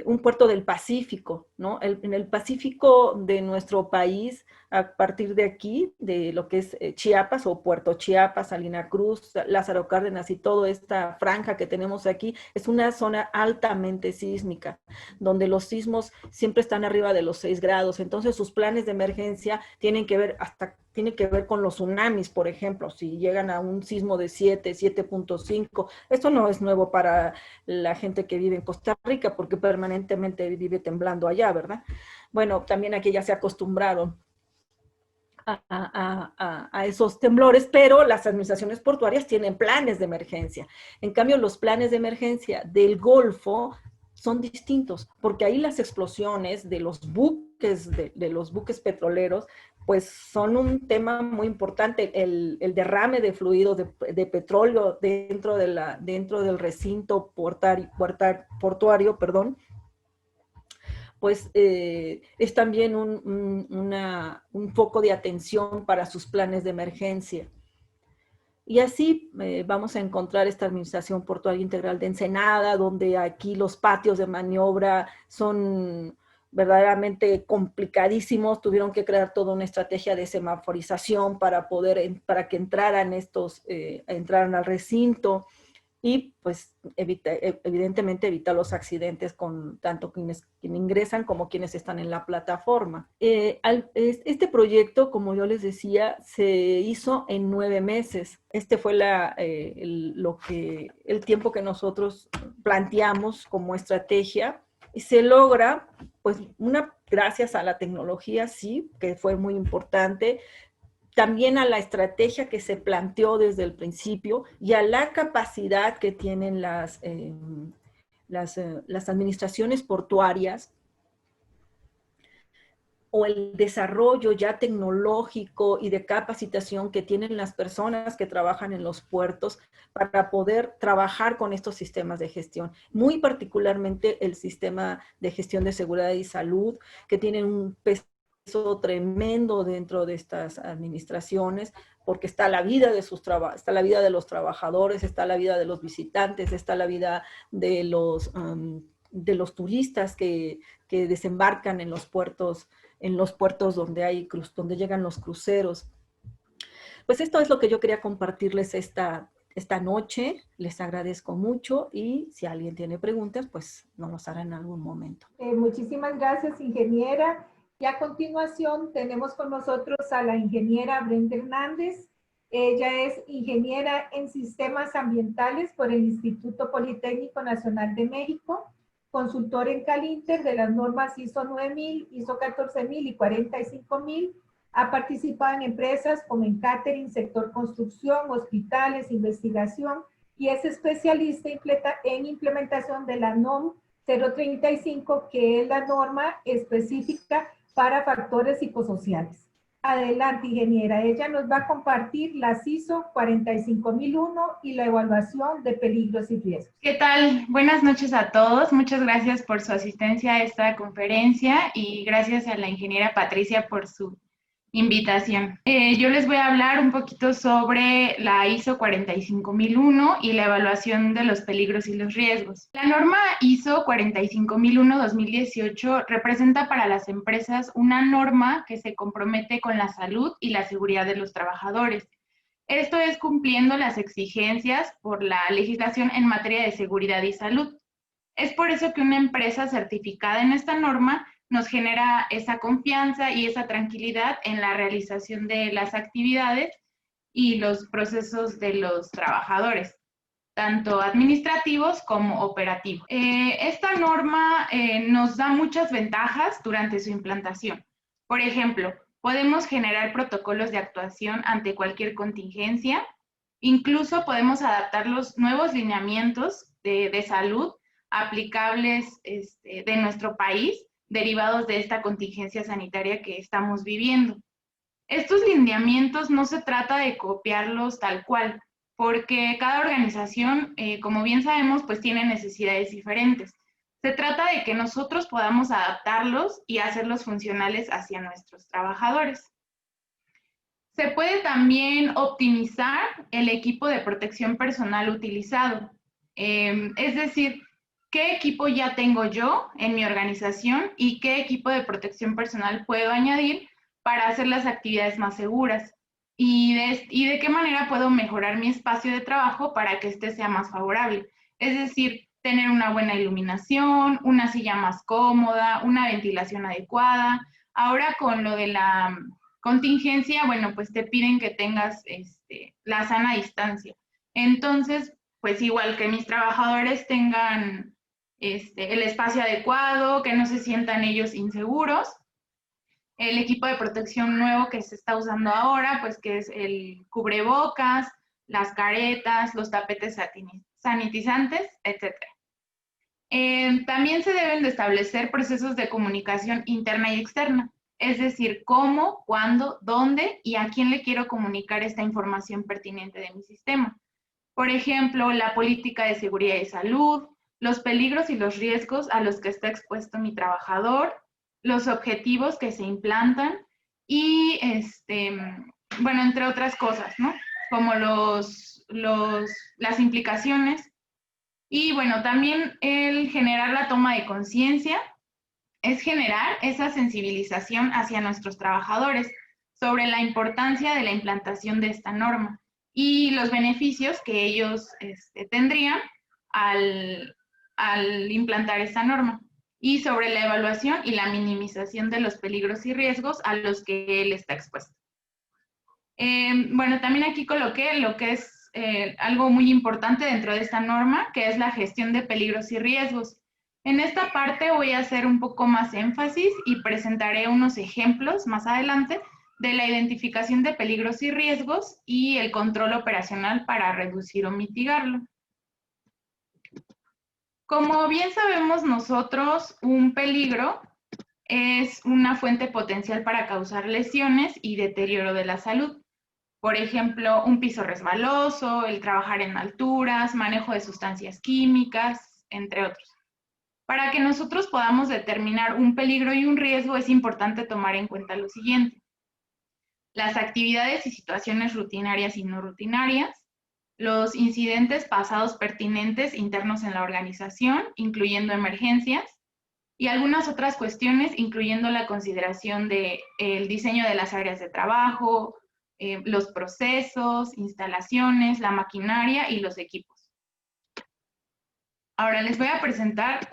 un puerto del Pacífico, ¿no? En el Pacífico de nuestro país, a partir de aquí, de lo que es Chiapas o Puerto Chiapas, Salina Cruz, Lázaro Cárdenas y toda esta franja que tenemos aquí, es una zona altamente sísmica, donde los sismos siempre están arriba de los 6 grados, entonces sus planes de emergencia tienen que ver con los tsunamis, por ejemplo, si llegan a un sismo de 7.5, esto no es nuevo para la gente que vive en Costa Rica, porque permanentemente vive temblando allá, ¿verdad? Bueno, también aquí ya se acostumbraron a esos temblores, pero las administraciones portuarias tienen planes de emergencia. En cambio, los planes de emergencia del Golfo son distintos, porque ahí las explosiones de los buques, de los buques petroleros, pues son un tema muy importante. El derrame de fluido de petróleo dentro del recinto portuario, pues es también un foco de atención para sus planes de emergencia. Y así vamos a encontrar esta Administración Portuaria Integral de Ensenada, donde aquí los patios de maniobra son verdaderamente complicadísimos. Tuvieron que crear toda una estrategia de semaforización para que entraran entraran al recinto. Y pues evidentemente evita los accidentes con tanto quienes ingresan como quienes están en la plataforma. Este proyecto, como yo les decía, se hizo en 9 meses. Este fue el tiempo que nosotros planteamos como estrategia, y se logra, pues, gracias a la tecnología, sí, que fue muy importante, también a la estrategia que se planteó desde el principio y a la capacidad que tienen las administraciones portuarias, o el desarrollo ya tecnológico y de capacitación que tienen las personas que trabajan en los puertos para poder trabajar con estos sistemas de gestión. Muy particularmente el sistema de gestión de seguridad y salud, que tienen un peso tremendo dentro de estas administraciones, porque está la vida está la vida de los trabajadores, está la vida de los visitantes, está la vida de los turistas que desembarcan en los puertos donde llegan los cruceros. Pues esto es lo que yo quería compartirles esta noche. Les agradezco mucho y si alguien tiene preguntas, pues nos las hará en algún momento. Muchísimas gracias, ingeniera. Y a continuación tenemos con nosotros a la ingeniera Brenda Hernández. Ella es ingeniera en sistemas ambientales por el Instituto Politécnico Nacional de México, consultor en Calinter de las normas ISO 9000, ISO 14000 y 45000. Ha participado en empresas como en catering, sector construcción, hospitales, investigación, y es especialista en implementación de la NOM 035, que es la norma específica para factores psicosociales. Adelante, ingeniera. Ella nos va a compartir las ISO 45001 y la evaluación de peligros y riesgos. ¿Qué tal? Buenas noches a todos. Muchas gracias por su asistencia a esta conferencia y gracias a la ingeniera Patricia por su invitación. Yo les voy a hablar un poquito sobre la ISO 45001 y la evaluación de los peligros y los riesgos. La norma ISO 45001-2018 representa para las empresas una norma que se compromete con la salud y la seguridad de los trabajadores. Esto es cumpliendo las exigencias por la legislación en materia de seguridad y salud. Es por eso que una empresa certificada en esta norma nos genera esa confianza y esa tranquilidad en la realización de las actividades y los procesos de los trabajadores, tanto administrativos como operativos. Esta norma nos da muchas ventajas durante su implantación. Por ejemplo, podemos generar protocolos de actuación ante cualquier contingencia, incluso podemos adaptar los nuevos lineamientos de salud aplicables de nuestro país, derivados de esta contingencia sanitaria que estamos viviendo. Estos lineamientos no se trata de copiarlos tal cual, porque cada organización, como bien sabemos, pues tiene necesidades diferentes. Se trata de que nosotros podamos adaptarlos y hacerlos funcionales hacia nuestros trabajadores. Se puede también optimizar el equipo de protección personal utilizado, es decir, qué equipo ya tengo yo en mi organización y qué equipo de protección personal puedo añadir para hacer las actividades más seguras y de qué manera puedo mejorar mi espacio de trabajo para que este sea más favorable. Es decir, tener una buena iluminación, una silla más cómoda, una ventilación adecuada. Ahora con lo de la contingencia, bueno, pues te piden que tengas la sana distancia. Entonces, pues igual que mis trabajadores tengan el espacio adecuado, que no se sientan ellos inseguros. El equipo de protección nuevo que se está usando ahora, pues que es el cubrebocas, las caretas, los tapetes sanitizantes, etc. También se deben de establecer procesos de comunicación interna y externa, es decir, cómo, cuándo, dónde y a quién le quiero comunicar esta información pertinente de mi sistema. Por ejemplo, la política de seguridad y salud, los peligros y los riesgos a los que está expuesto mi trabajador, los objetivos que se implantan y, bueno, entre otras cosas, ¿no? Como las implicaciones. Y, bueno, también el generar la toma de conciencia es generar esa sensibilización hacia nuestros trabajadores sobre la importancia de la implantación de esta norma y los beneficios que ellos tendrían al implantar esta norma, y sobre la evaluación y la minimización de los peligros y riesgos a los que él está expuesto. Bueno, también aquí coloqué lo que es algo muy importante dentro de esta norma, que es la gestión de peligros y riesgos. En esta parte voy a hacer un poco más énfasis y presentaré unos ejemplos más adelante de la identificación de peligros y riesgos y el control operacional para reducir o mitigarlo. Como bien sabemos nosotros, un peligro es una fuente potencial para causar lesiones y deterioro de la salud. Por ejemplo, un piso resbaloso, el trabajar en alturas, manejo de sustancias químicas, entre otros. Para que nosotros podamos determinar un peligro y un riesgo, es importante tomar en cuenta lo siguiente: las actividades y situaciones rutinarias y no rutinarias, los incidentes pasados pertinentes internos en la organización, incluyendo emergencias, y algunas otras cuestiones, incluyendo la consideración del diseño de las áreas de trabajo, los procesos, instalaciones, la maquinaria y los equipos. Ahora les voy a presentar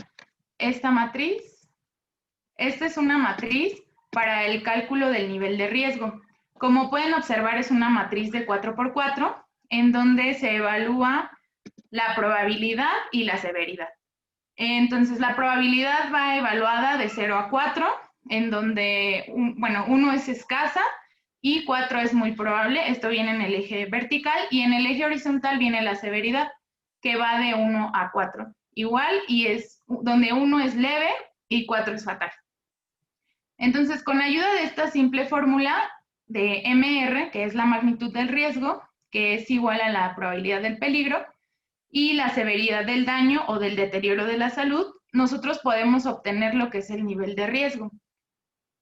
esta matriz. Esta es una matriz para el cálculo del nivel de riesgo. Como pueden observar, es una matriz de 4x4, en donde se evalúa la probabilidad y la severidad. Entonces, la probabilidad va evaluada de 0 a 4, en donde, 1 es escasa y 4 es muy probable. Esto viene en el eje vertical, y en el eje horizontal viene la severidad, que va de 1 a 4. Igual, y es donde 1 es leve y 4 es fatal. Entonces, con ayuda de esta simple fórmula de MR, que es la magnitud del riesgo, que es igual a la probabilidad del peligro, y la severidad del daño o del deterioro de la salud, nosotros podemos obtener lo que es el nivel de riesgo.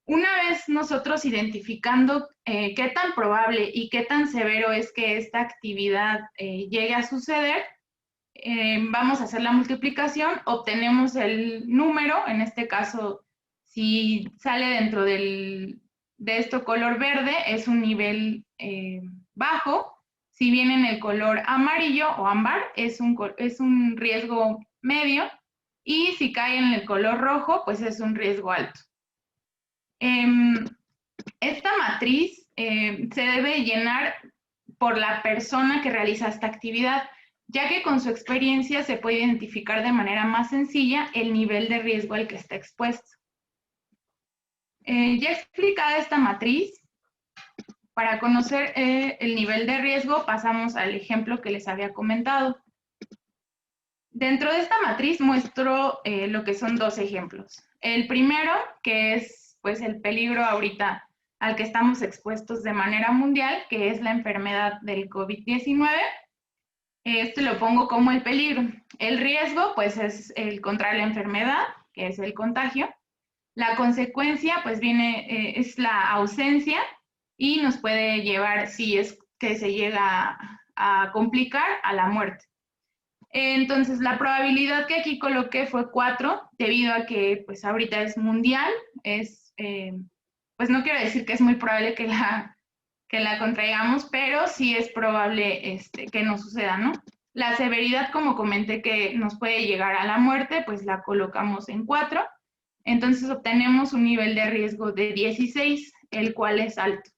Una vez nosotros identificando qué tan probable y qué tan severo es que esta actividad llegue a suceder, vamos a hacer la multiplicación, obtenemos el número, en este caso, si sale dentro de esto color verde, es un nivel bajo. Si viene en el color amarillo o ámbar, es un riesgo medio, y si cae en el color rojo, pues es un riesgo alto. Esta matriz se debe llenar por la persona que realiza esta actividad, ya que con su experiencia se puede identificar de manera más sencilla el nivel de riesgo al que está expuesto. Ya explicada esta matriz, para conocer el nivel de riesgo, pasamos al ejemplo que les había comentado. Dentro de esta matriz muestro lo que son dos ejemplos. El primero, que es pues el peligro ahorita al que estamos expuestos de manera mundial, que es la enfermedad del COVID-19. Este lo pongo como el peligro. El riesgo, pues, es el contraer la enfermedad, que es el contagio. La consecuencia, pues, es la ausencia, y nos puede llevar, si es que se llega a complicar, a la muerte. Entonces, la probabilidad que aquí coloqué fue 4, debido a que, pues, ahorita es mundial, pues no quiero decir que es muy probable que la contraigamos, pero sí es probable que no suceda, ¿no? La severidad, como comenté, que nos puede llegar a la muerte, pues la colocamos en 4. Entonces obtenemos un nivel de riesgo de 16, el cual es alto.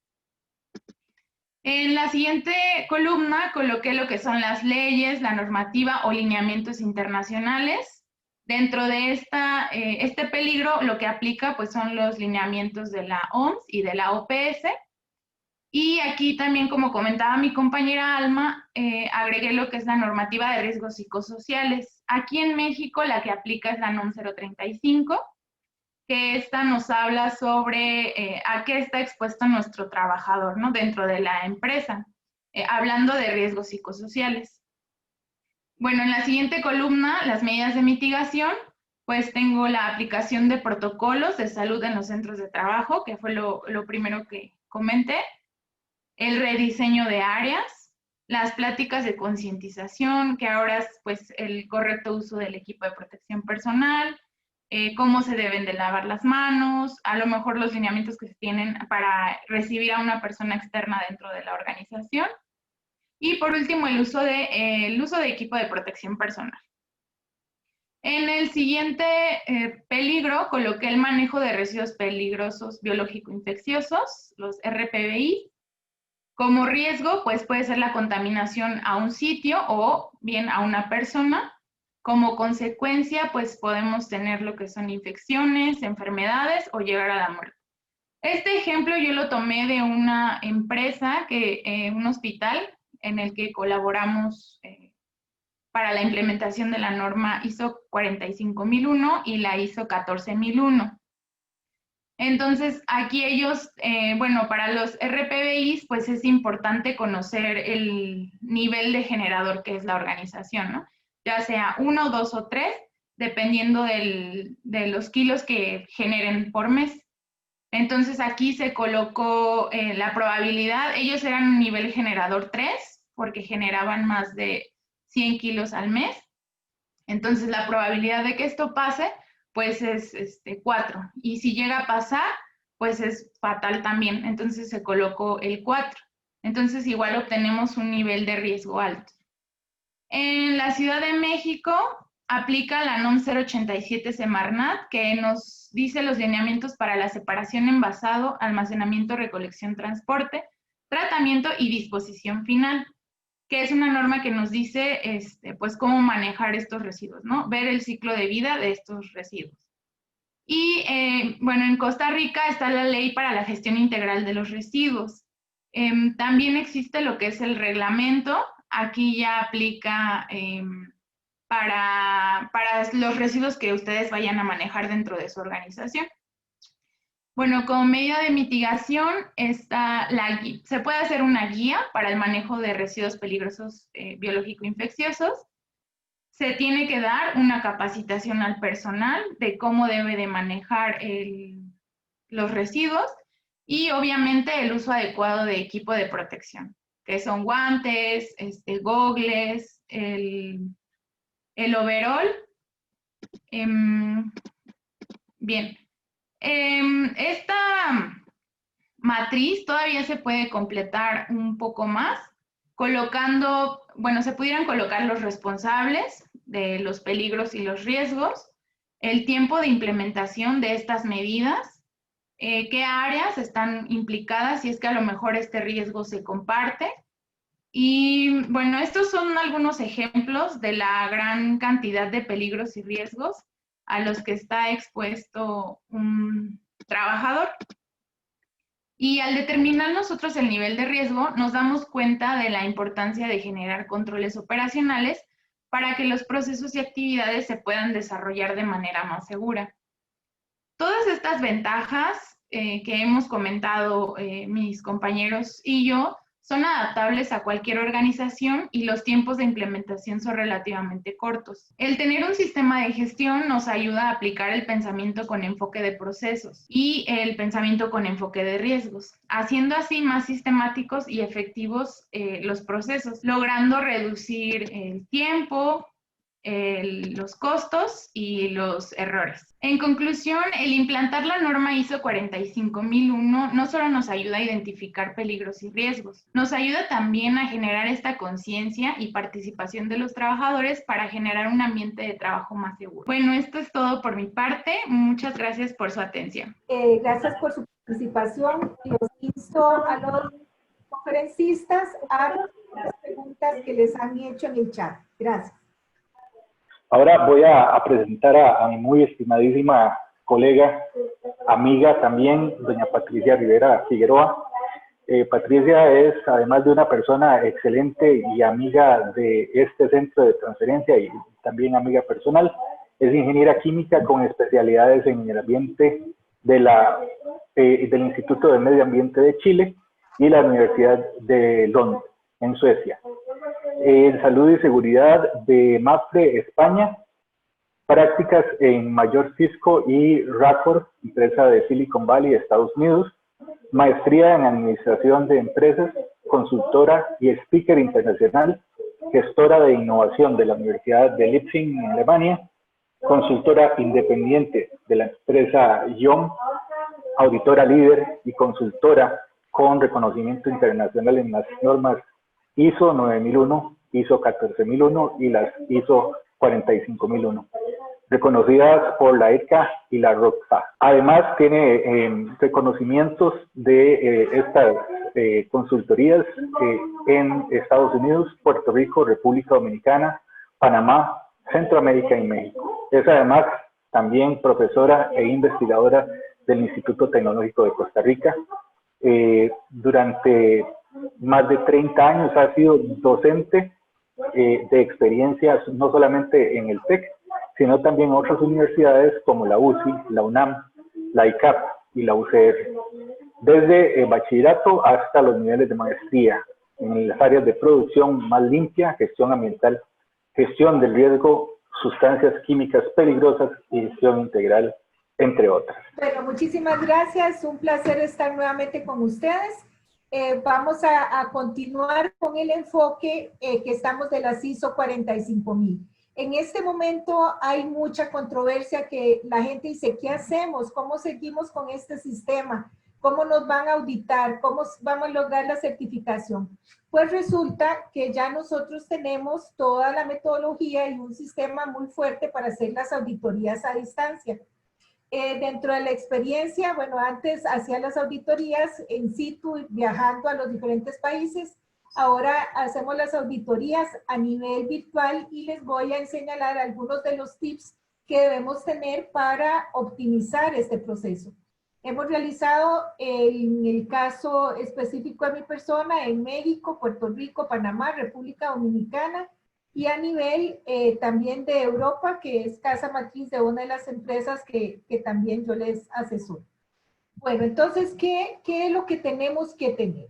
En la siguiente columna coloqué lo que son las leyes, la normativa o lineamientos internacionales. Dentro de este peligro, lo que aplica pues son los lineamientos de la OMS y de la OPS. Y aquí también, como comentaba mi compañera Alma, agregué lo que es la normativa de riesgos psicosociales. Aquí en México la que aplica es la NOM 035, que esta nos habla sobre a qué está expuesto nuestro trabajador, ¿no?, dentro de la empresa, hablando de riesgos psicosociales. Bueno, en la siguiente columna, las medidas de mitigación, pues tengo la aplicación de protocolos de salud en los centros de trabajo, que fue lo primero que comenté, el rediseño de áreas, las pláticas de concientización, que ahora es pues el correcto uso del equipo de protección personal, cómo se deben de lavar las manos, a lo mejor los lineamientos que se tienen para recibir a una persona externa dentro de la organización. Y por último, el uso de equipo de protección personal. En el siguiente peligro coloqué el manejo de residuos peligrosos biológico-infecciosos, los RPBI. Como riesgo, pues puede ser la contaminación a un sitio o bien a una persona. Como consecuencia, pues podemos tener lo que son infecciones, enfermedades o llegar a la muerte. Este ejemplo yo lo tomé de una empresa, un hospital en el que colaboramos para la implementación de la norma ISO 45001 y la ISO 14001. Entonces, aquí ellos, bueno, para los RPBIs, pues es importante conocer el nivel de generador que es la organización, ¿no? Ya sea 1, 2 o 3, dependiendo de los kilos que generen por mes. Entonces, aquí se colocó la probabilidad. Ellos eran un nivel generador 3, porque generaban más de 100 kilos al mes. Entonces, la probabilidad de que esto pase, pues es 4. Y si llega a pasar, pues es fatal también. Entonces, se colocó el 4. Entonces, igual obtenemos un nivel de riesgo alto. En la Ciudad de México, aplica la NOM 087 Semarnat, que nos dice los lineamientos para la separación, envasado, almacenamiento, recolección, transporte, tratamiento y disposición final, que es una norma que nos dice pues cómo manejar estos residuos, ¿no? Ver el ciclo de vida de estos residuos. Y bueno, en Costa Rica está la ley para la gestión integral de los residuos. También existe lo que es el reglamento. Aquí ya aplica para los residuos que ustedes vayan a manejar dentro de su organización. Bueno, como medida de mitigación está se puede hacer una guía para el manejo de residuos peligrosos biológico-infecciosos. Se tiene que dar una capacitación al personal de cómo debe de manejar los residuos y obviamente el uso adecuado de equipo de protección, que son guantes, gogles, el overall. Bien, esta matriz todavía se puede completar un poco más colocando, bueno, se pudieran colocar los responsables de los peligros y los riesgos, el tiempo de implementación de estas medidas, qué áreas están implicadas si es que a lo mejor este riesgo se comparte. Y bueno, estos son algunos ejemplos de la gran cantidad de peligros y riesgos a los que está expuesto un trabajador. Y al determinar nosotros el nivel de riesgo, nos damos cuenta de la importancia de generar controles operacionales para que los procesos y actividades se puedan desarrollar de manera más segura. Todas estas ventajas que hemos comentado mis compañeros y yo son adaptables a cualquier organización y los tiempos de implementación son relativamente cortos. El tener un sistema de gestión nos ayuda a aplicar el pensamiento con enfoque de procesos y el pensamiento con enfoque de riesgos, haciendo así más sistemáticos y efectivos los procesos, logrando reducir el tiempo, los costos y los errores. En conclusión, el implantar la norma ISO 45001 no solo nos ayuda a identificar peligros y riesgos, nos ayuda también a generar esta conciencia y participación de los trabajadores para generar un ambiente de trabajo más seguro. Bueno, esto es todo por mi parte. Muchas gracias por su atención. Gracias por su participación. Los insto a los conferencistas a las preguntas que les han hecho en el chat. Gracias. Ahora voy a presentar a mi muy estimadísima colega, amiga también, doña Patricia Rivera Figueroa. Patricia es, además de una persona excelente y amiga de este centro de transferencia y también amiga personal, es ingeniera química con especialidades en el ambiente del Instituto de Medio Ambiente de Chile y la Universidad de Londres, en Suecia. En Salud y Seguridad de MAPFRE, España, prácticas en Mayor Cisco y Radford, empresa de Silicon Valley, Estados Unidos, maestría en Administración de Empresas, consultora y speaker internacional, gestora de innovación de la Universidad de Leipzig en Alemania, consultora independiente de la empresa IOM, auditora líder y consultora con reconocimiento internacional en las normas ISO 9001, ISO 14001 y las ISO 45001, reconocidas por la ECA y la ROCFA. Además, tiene reconocimientos de estas consultorías en Estados Unidos, Puerto Rico, República Dominicana, Panamá, Centroamérica y México. Es además también profesora e investigadora del Instituto Tecnológico de Costa Rica. Durante más de 30 años ha sido docente de experiencias no solamente en el TEC, sino también en otras universidades como la UCI, la UNAM, la ICAP y la UCR, desde bachillerato hasta los niveles de maestría en las áreas de producción más limpia, gestión ambiental, gestión del riesgo, sustancias químicas peligrosas y gestión integral, entre otras. Bueno, muchísimas gracias, un placer estar nuevamente con ustedes. Vamos a continuar con el enfoque que estamos de las ISO 45000. En este momento hay mucha controversia que la gente dice, ¿qué hacemos? ¿Cómo seguimos con este sistema? ¿Cómo nos van a auditar? ¿Cómo vamos a lograr la certificación? Pues resulta que ya nosotros tenemos toda la metodología y un sistema muy fuerte para hacer las auditorías a distancia. Dentro de la experiencia, bueno, antes hacía las auditorías en situ, viajando a los diferentes países. Ahora hacemos las auditorías a nivel virtual y les voy a señalar algunos de los tips que debemos tener para optimizar este proceso. Hemos realizado en el caso específico de mi persona en México, Puerto Rico, Panamá, República Dominicana, y a nivel también de Europa, que es casa matriz de una de las empresas que también yo les asesoro. Bueno, entonces, ¿qué es lo que tenemos que tener?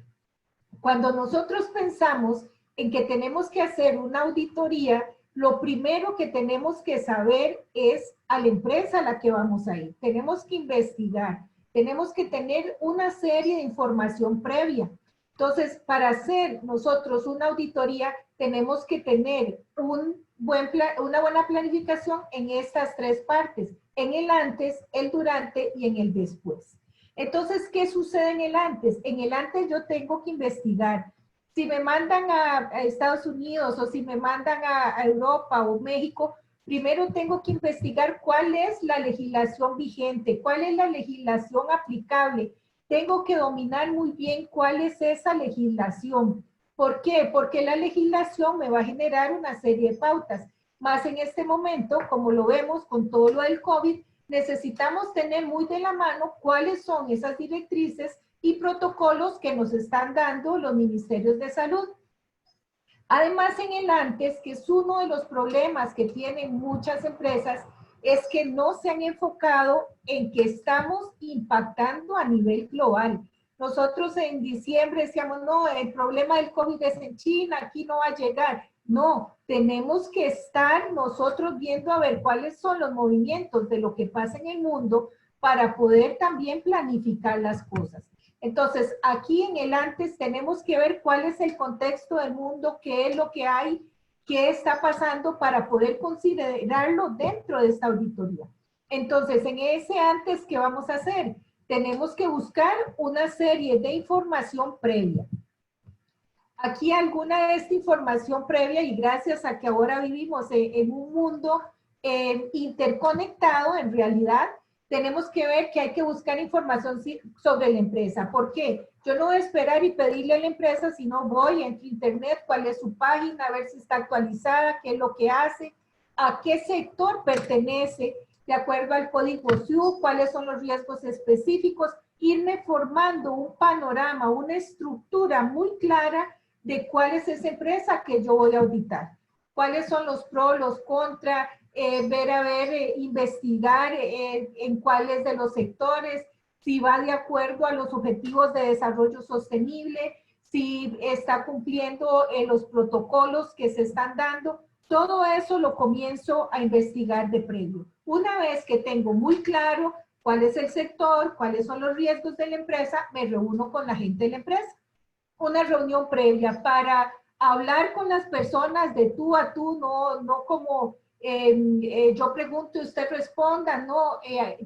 Cuando nosotros pensamos en que tenemos que hacer una auditoría, lo primero que tenemos que saber es a la empresa a la que vamos a ir. Tenemos que investigar, tenemos que tener una serie de información previa. Entonces, para hacer nosotros una auditoría, tenemos que tener una buena planificación en estas tres partes, en el antes, el durante y en el después. Entonces, ¿qué sucede en el antes? En el antes yo tengo que investigar. Si me mandan a Estados Unidos o si me mandan a Europa o México, primero tengo que investigar cuál es la legislación vigente, cuál es la legislación aplicable. Tengo que dominar muy bien cuál es esa legislación. ¿Por qué? Porque la legislación me va a generar una serie de pautas. Más en este momento, como lo vemos con todo lo del COVID, necesitamos tener muy de la mano cuáles son esas directrices y protocolos que nos están dando los ministerios de salud. Además, en el antes, que es uno de los problemas que tienen muchas empresas, es que no se han enfocado en que estamos impactando a nivel global. Nosotros en diciembre decíamos, no, el problema del COVID es en China, aquí no va a llegar. No, tenemos que estar nosotros viendo a ver cuáles son los movimientos de lo que pasa en el mundo para poder también planificar las cosas. Entonces, aquí en el antes tenemos que ver cuál es el contexto del mundo, qué es lo que hay, qué está pasando para poder considerarlo dentro de esta auditoría. Entonces, en ese antes, ¿qué vamos a hacer? Tenemos que buscar una serie de información previa. Aquí alguna de esta información previa, y gracias a que ahora vivimos en un mundo interconectado, en realidad, tenemos que ver que hay que buscar información sobre la empresa. ¿Por qué? Yo no voy a esperar y pedirle a la empresa, sino voy en internet, cuál es su página, a ver si está actualizada, qué es lo que hace, a qué sector pertenece, de acuerdo al código SIU, cuáles son los riesgos específicos, irme formando un panorama, una estructura muy clara de cuál es esa empresa que yo voy a auditar. Cuáles son los pros, los contras, investigar en cuáles de los sectores, si va de acuerdo a los objetivos de desarrollo sostenible, si está cumpliendo los protocolos que se están dando. Todo eso lo comienzo a investigar de previo. Una vez que tengo muy claro cuál es el sector, cuáles son los riesgos de la empresa, me reúno con la gente de la empresa. Una reunión previa para hablar con las personas de tú a tú, no como yo pregunto y usted responda, no,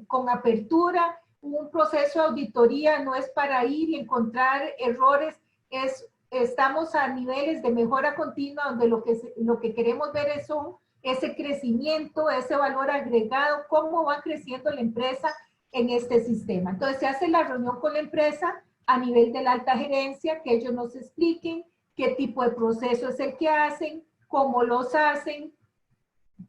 con apertura. Un proceso de auditoría no es para ir y encontrar errores, estamos a niveles de mejora continua donde lo que queremos ver es ese crecimiento, ese valor agregado, cómo va creciendo la empresa en este sistema. Entonces se hace la reunión con la empresa a nivel de la alta gerencia, que ellos nos expliquen qué tipo de proceso es el que hacen, cómo los hacen,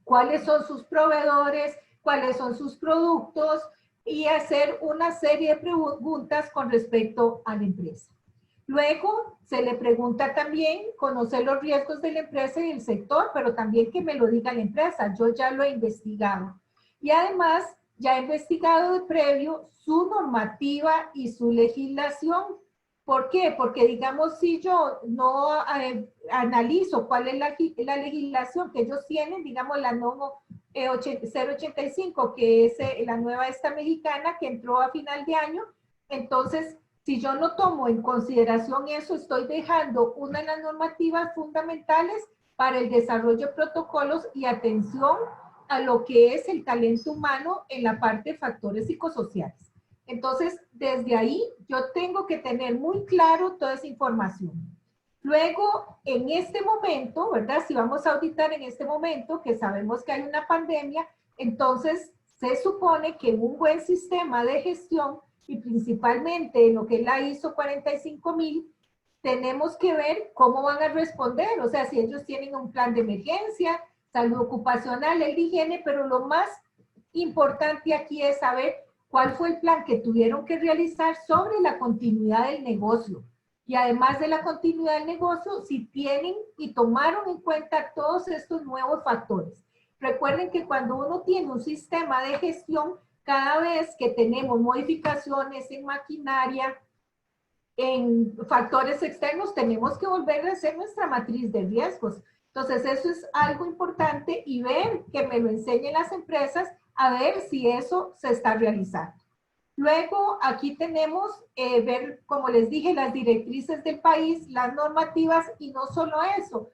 cuáles son sus proveedores, cuáles son sus productos y hacer una serie de preguntas con respecto a la empresa. Luego se le pregunta también conocer los riesgos de la empresa y el sector, pero también que me lo diga la empresa, yo ya lo he investigado. Y además ya he investigado de previo su normativa y su legislación. ¿Por qué? Porque digamos, si yo no analizo cuál es la legislación que ellos tienen, digamos la NOM 085, que es la nueva esta mexicana que entró a final de año, entonces si yo no tomo en consideración eso, estoy dejando una de las normativas fundamentales para el desarrollo de protocolos y atención a lo que es el talento humano en la parte de factores psicosociales. Entonces, desde ahí yo tengo que tener muy claro toda esa información. Luego, en este momento, ¿verdad? Si vamos a auditar en este momento, que sabemos que hay una pandemia, entonces se supone que un buen sistema de gestión, y principalmente en lo que es la ISO 45000, tenemos que ver cómo van a responder, o sea, si ellos tienen un plan de emergencia, salud ocupacional, el de higiene, pero lo más importante aquí es saber cuál fue el plan que tuvieron que realizar sobre la continuidad del negocio. Y además de la continuidad del negocio, si tienen y tomaron en cuenta todos estos nuevos factores. Recuerden que cuando uno tiene un sistema de gestión, cada vez que tenemos modificaciones en maquinaria, en factores externos, tenemos que volver a hacer nuestra matriz de riesgos. Entonces, eso es algo importante y ver que me lo enseñen las empresas a ver si eso se está realizando. Luego, aquí tenemos ver, como les dije, las directrices del país, las normativas y no solo eso.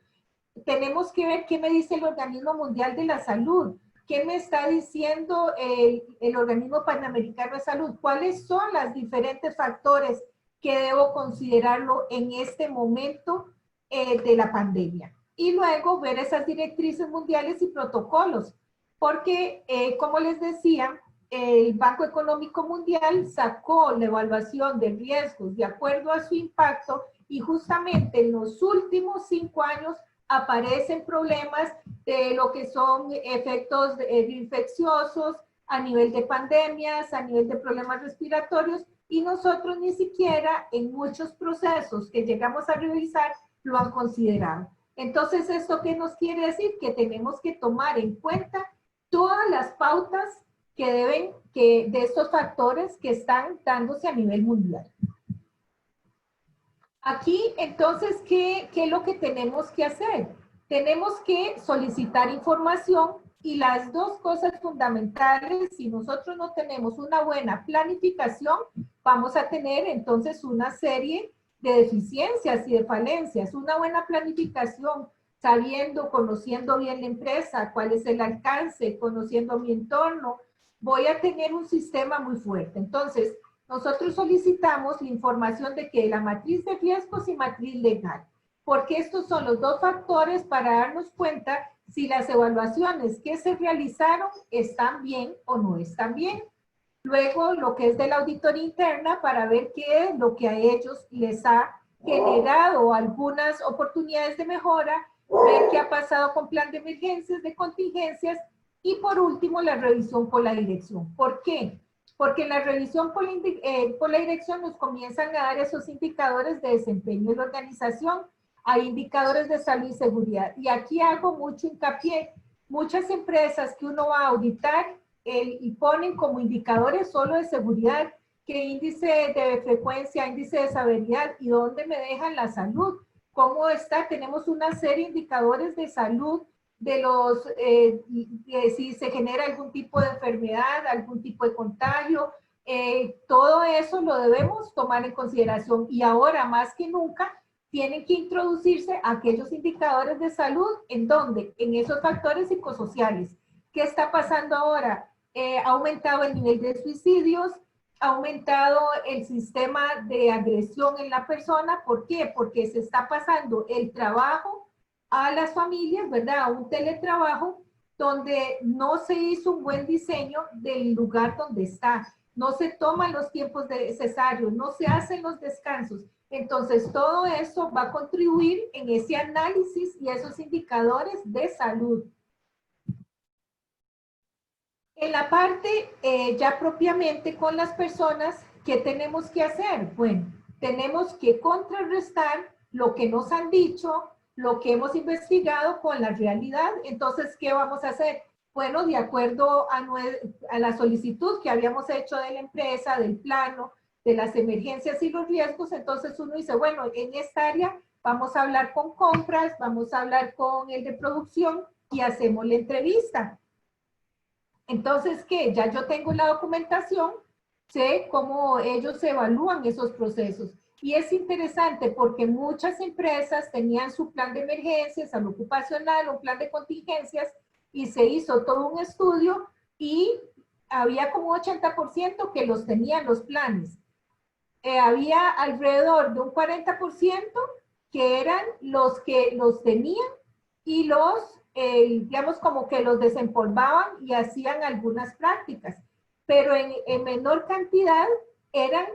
Tenemos que ver qué me dice el Organismo Mundial de la Salud, qué me está diciendo el Organismo Panamericano de Salud, cuáles son los diferentes factores que debo considerarlo en este momento de la pandemia. Y luego ver esas directrices mundiales y protocolos, porque como les decía, el Banco Económico Mundial sacó la evaluación de riesgos de acuerdo a su impacto y justamente en los últimos 5 años aparecen problemas de lo que son efectos infecciosos a nivel de pandemias, a nivel de problemas respiratorios, y nosotros ni siquiera en muchos procesos que llegamos a revisar lo han considerado. Entonces, ¿esto qué nos quiere decir? Que tenemos que tomar en cuenta todas las pautas de estos factores que están dándose a nivel mundial. Aquí, entonces, ¿qué es lo que tenemos que hacer? Tenemos que solicitar información y las dos cosas fundamentales, si nosotros no tenemos una buena planificación, vamos a tener entonces una serie de deficiencias y de falencias. Una buena planificación, sabiendo, conociendo bien la empresa, cuál es el alcance, conociendo mi entorno, voy a tener un sistema muy fuerte. Entonces, nosotros solicitamos la información de que la matriz de riesgos y matriz legal, porque estos son los dos factores para darnos cuenta si las evaluaciones que se realizaron están bien o no están bien. Luego, lo que es de la auditoría interna para ver qué es lo que a ellos les ha generado algunas oportunidades de mejora, ver qué ha pasado con plan de emergencias, de contingencias, y por último, la revisión por la dirección. ¿Por qué? Porque en la revisión por la dirección nos comienzan a dar esos indicadores de desempeño de la organización, hay indicadores de salud y seguridad. Y aquí hago mucho hincapié. Muchas empresas que uno va a auditar y ponen como indicadores solo de seguridad, que índice de frecuencia, índice de severidad, y dónde me dejan la salud. ¿Cómo está? Tenemos una serie de indicadores de salud, de los, si se genera algún tipo de enfermedad, algún tipo de contagio, todo eso lo debemos tomar en consideración. Y ahora más que nunca tienen que introducirse aquellos indicadores de salud en donde, en esos factores psicosociales. ¿Qué está pasando ahora? Ha aumentado el nivel de suicidios, ha aumentado el sistema de agresión en la persona. ¿Por qué? Porque se está pasando el trabajo a las familias, ¿verdad? A un teletrabajo donde no se hizo un buen diseño del lugar donde está. No se toman los tiempos necesarios, no se hacen los descansos. Entonces, todo eso va a contribuir en ese análisis y esos indicadores de salud. En la parte ya propiamente con las personas, ¿qué tenemos que hacer? Bueno, tenemos que contrarrestar lo que nos han dicho, lo que hemos investigado con la realidad. Entonces, ¿qué vamos a hacer? Bueno, de acuerdo a la solicitud que habíamos hecho de la empresa, del plano, de las emergencias y los riesgos, entonces uno dice, bueno, en esta área vamos a hablar con compras, vamos a hablar con el de producción y hacemos la entrevista. Entonces, ¿qué? Ya yo tengo la documentación, sé cómo ellos evalúan esos procesos. Y es interesante porque muchas empresas tenían su plan de emergencias, salud ocupacional, un plan de contingencias, y se hizo todo un estudio y había como 80% que los tenían los planes. Había alrededor de un 40% que eran los que los tenían y los, digamos, como que los desempolvaban y hacían algunas prácticas. Pero en menor cantidad eran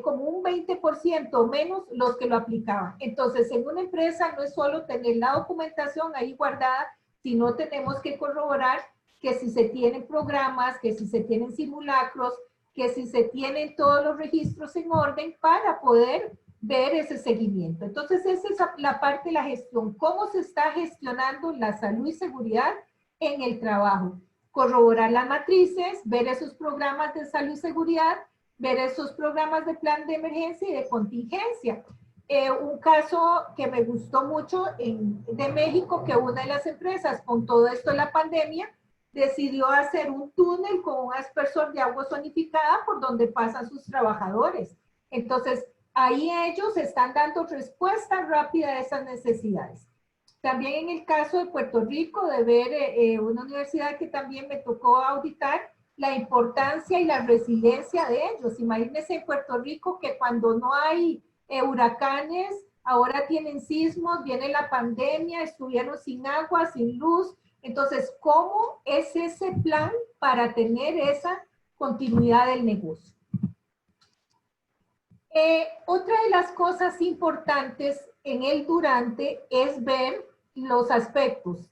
como un 20% o menos los que lo aplicaban. Entonces, en una empresa no es solo tener la documentación ahí guardada, sino tenemos que corroborar que si se tienen programas, que si se tienen simulacros, que si se tienen todos los registros en orden para poder ver ese seguimiento. Entonces, esa es la parte de la gestión. ¿Cómo se está gestionando la salud y seguridad en el trabajo? Corroborar las matrices, ver esos programas de salud y seguridad, ver esos programas de plan de emergencia y de contingencia. Un caso que me gustó mucho de México, que una de las empresas con todo esto de la pandemia decidió hacer un túnel con un aspersor de agua zonificada por donde pasan sus trabajadores. Entonces, ahí ellos están dando respuesta rápida a esas necesidades. También en el caso de Puerto Rico, de ver una universidad que también me tocó auditar, la importancia y la resiliencia de ellos. Imagínense en Puerto Rico que cuando no hay huracanes, ahora tienen sismos, viene la pandemia, estuvieron sin agua, sin luz. Entonces, ¿cómo es ese plan para tener esa continuidad del negocio? Otra de las cosas importantes en el durante es ver los aspectos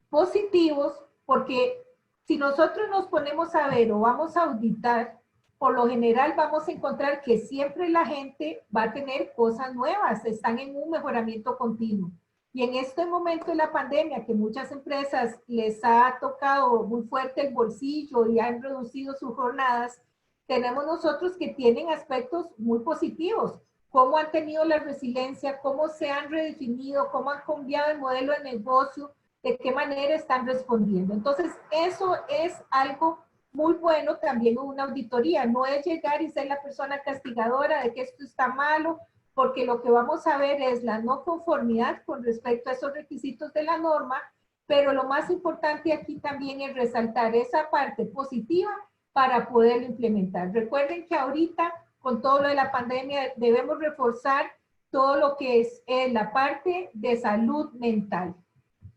positivos, porque si nosotros nos ponemos a ver o vamos a auditar, por lo general vamos a encontrar que siempre la gente va a tener cosas nuevas, están en un mejoramiento continuo. Y en este momento de la pandemia, que muchas empresas les ha tocado muy fuerte el bolsillo y han reducido sus jornadas, tenemos nosotros que tienen aspectos muy positivos. Cómo han tenido la resiliencia, cómo se han redefinido, cómo han cambiado el modelo de negocio, de qué manera están respondiendo. Entonces, eso es algo muy bueno también en una auditoría. No es llegar y ser la persona castigadora de que esto está malo, porque lo que vamos a ver es la no conformidad con respecto a esos requisitos de la norma, pero lo más importante aquí también es resaltar esa parte positiva para poderlo implementar. Recuerden que ahorita, con todo lo de la pandemia, debemos reforzar todo lo que es la parte de salud mental.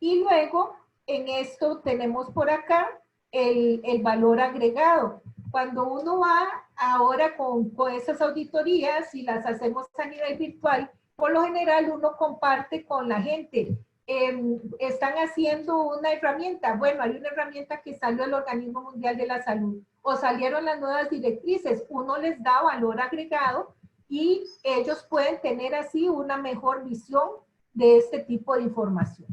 Y luego, en esto tenemos por acá el valor agregado. Cuando uno va ahora con esas auditorías y las hacemos a nivel virtual, por lo general uno comparte con la gente. Están haciendo una herramienta. Bueno, hay una herramienta que salió del Organismo Mundial de la Salud o salieron las nuevas directrices. Uno les da valor agregado y ellos pueden tener así una mejor visión de este tipo de información.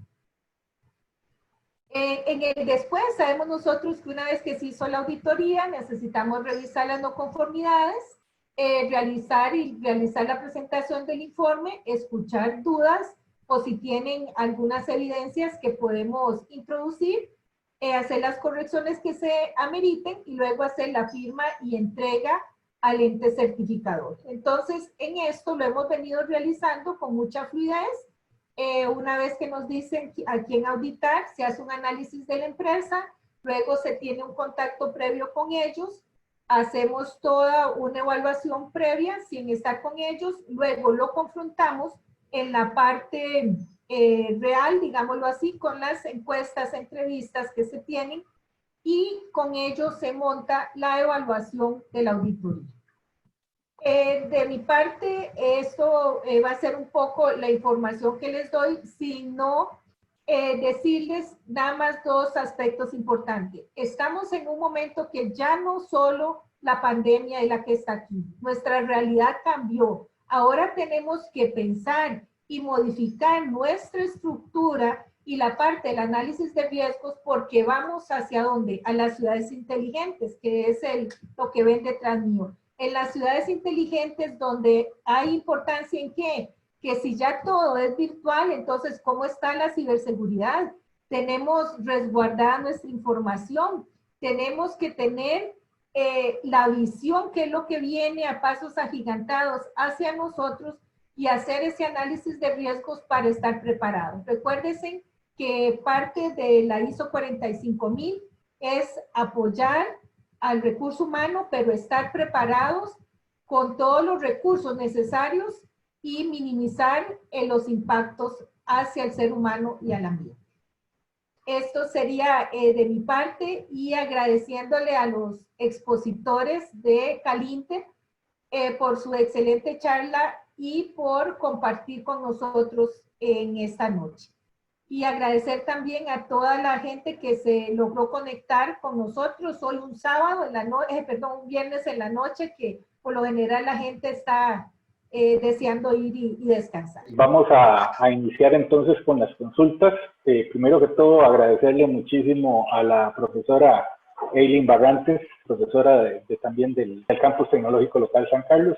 En el después, sabemos nosotros que una vez que se hizo la auditoría, necesitamos revisar las no conformidades, realizar la presentación del informe, escuchar dudas o si tienen algunas evidencias que podemos introducir, hacer las correcciones que se ameriten y luego hacer la firma y entrega al ente certificador. Entonces, en esto lo hemos venido realizando con mucha fluidez. Una vez que nos dicen a quién auditar, se hace un análisis de la empresa, luego se tiene un contacto previo con ellos, hacemos toda una evaluación previa sin estar con ellos, luego lo confrontamos en la parte real, digámoslo así, con las encuestas, entrevistas que se tienen y con ellos se monta la evaluación de la auditoría. De mi parte, esto va a ser un poco la información que les doy, sino decirles nada más dos aspectos importantes. Estamos en un momento que ya no solo la pandemia es la que está aquí, nuestra realidad cambió. Ahora tenemos que pensar y modificar nuestra estructura y la parte del análisis de riesgos porque vamos hacia dónde? A las ciudades inteligentes, que es lo que ven detrás mío. En las ciudades inteligentes donde hay importancia en qué? Que si ya todo es virtual, entonces ¿cómo está la ciberseguridad? Tenemos resguardada nuestra información, tenemos que tener la visión, que es lo que viene a pasos agigantados hacia nosotros y hacer ese análisis de riesgos para estar preparados. Recuérdense que parte de la ISO 45000 es apoyar al recurso humano, pero estar preparados con todos los recursos necesarios y minimizar los impactos hacia el ser humano y al ambiente. Esto sería de mi parte, y agradeciéndole a los expositores de Calinter por su excelente charla y por compartir con nosotros en esta noche. Y agradecer también a toda la gente que se logró conectar con nosotros hoy un sábado en la noche, un viernes en la noche, que por lo general la gente está deseando ir y descansar. Vamos a iniciar entonces con las consultas. Primero que todo, agradecerle muchísimo a la profesora Eileen Barrantes, profesora también del Campus Tecnológico Local San Carlos.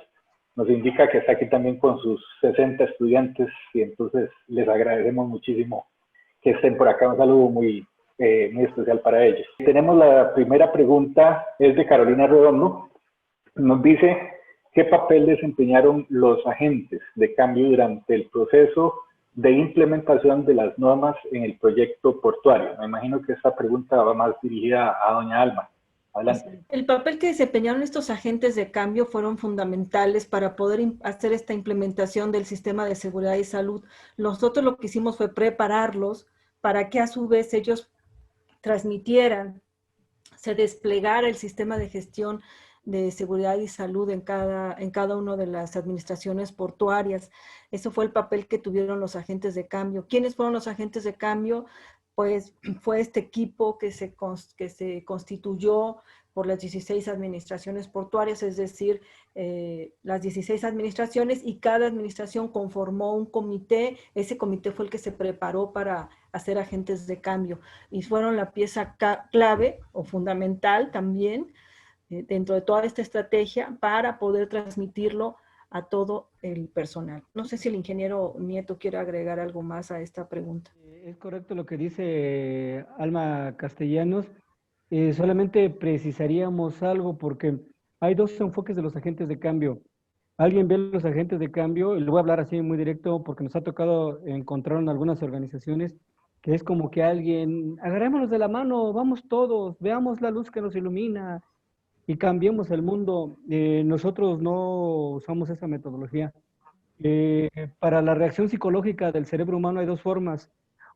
Nos indica que está aquí también con sus 60 estudiantes, y entonces les agradecemos muchísimo que estén por acá. Un saludo muy especial para ellos. Tenemos la primera pregunta, es de Carolina Redondo. Nos dice: ¿qué papel desempeñaron los agentes de cambio durante el proceso de implementación de las normas en el proyecto portuario? Me imagino que esta pregunta va más dirigida a doña Alma. Adelante. El papel que desempeñaron estos agentes de cambio fueron fundamentales para poder hacer esta implementación del sistema de seguridad y salud. Nosotros lo que hicimos fue prepararlos para que a su vez ellos transmitieran, se desplegara el sistema de gestión de seguridad y salud en cada una de las administraciones portuarias. Eso fue el papel que tuvieron los agentes de cambio. ¿Quiénes fueron los agentes de cambio? Pues fue este equipo que se constituyó por las 16 administraciones portuarias, es decir, las 16 administraciones, y cada administración conformó un comité. Ese comité fue el que se preparó para hacer agentes de cambio, y fueron la pieza clave o fundamental también dentro de toda esta estrategia para poder transmitirlo a todo el personal. No sé si el ingeniero Nieto quiere agregar algo más a esta pregunta. Es correcto lo que dice Alma Castellanos. Solamente precisaríamos algo, porque hay dos enfoques de los agentes de cambio. Alguien ve los agentes de cambio, y le voy a hablar así muy directo porque nos ha tocado encontrar en algunas organizaciones, que es como que alguien, agarrémonos de la mano, vamos todos, veamos la luz que nos ilumina y cambiemos el mundo. Nosotros no usamos esa metodología. Para la reacción psicológica del cerebro humano hay dos formas.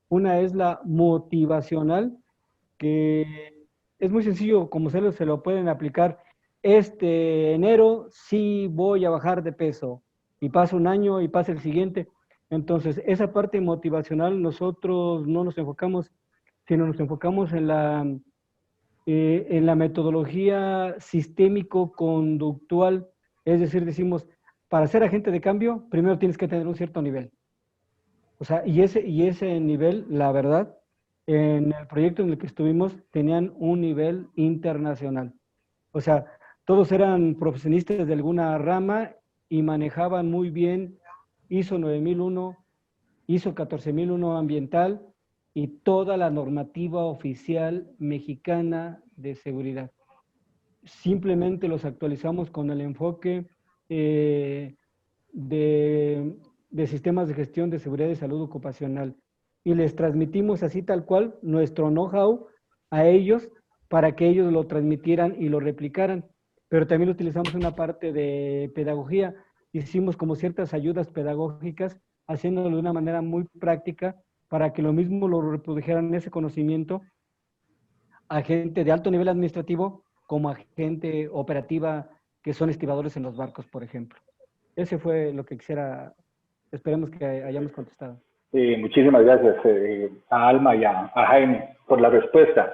Una es la motivacional, que es muy sencillo, como se lo pueden aplicar. Este enero sí voy a bajar de peso, y pasa un año y pasa el siguiente. Entonces, esa parte motivacional nosotros no nos enfocamos, sino nos enfocamos en la metodología sistémico-conductual. Es decir, decimos, para ser agente de cambio, primero tienes que tener un cierto nivel. O sea, y ese nivel, la verdad, en el proyecto en el que estuvimos, tenían un nivel internacional. O sea, todos eran profesionistas de alguna rama y manejaban muy bien ISO 9001, ISO 14001 ambiental y toda la normativa oficial mexicana de seguridad. Simplemente los actualizamos con el enfoque de sistemas de gestión de seguridad y salud ocupacional, y les transmitimos así tal cual nuestro know-how a ellos para que ellos lo transmitieran y lo replicaran. Pero también utilizamos una parte de pedagogía. Hicimos como ciertas ayudas pedagógicas, haciéndolo de una manera muy práctica para que lo mismo lo reprodujeran ese conocimiento a gente de alto nivel administrativo como a gente operativa que son estibadores en los barcos, por ejemplo. Ese fue lo que quisiera, esperemos que hayamos contestado. Muchísimas gracias a Alma y a Jaime por la respuesta.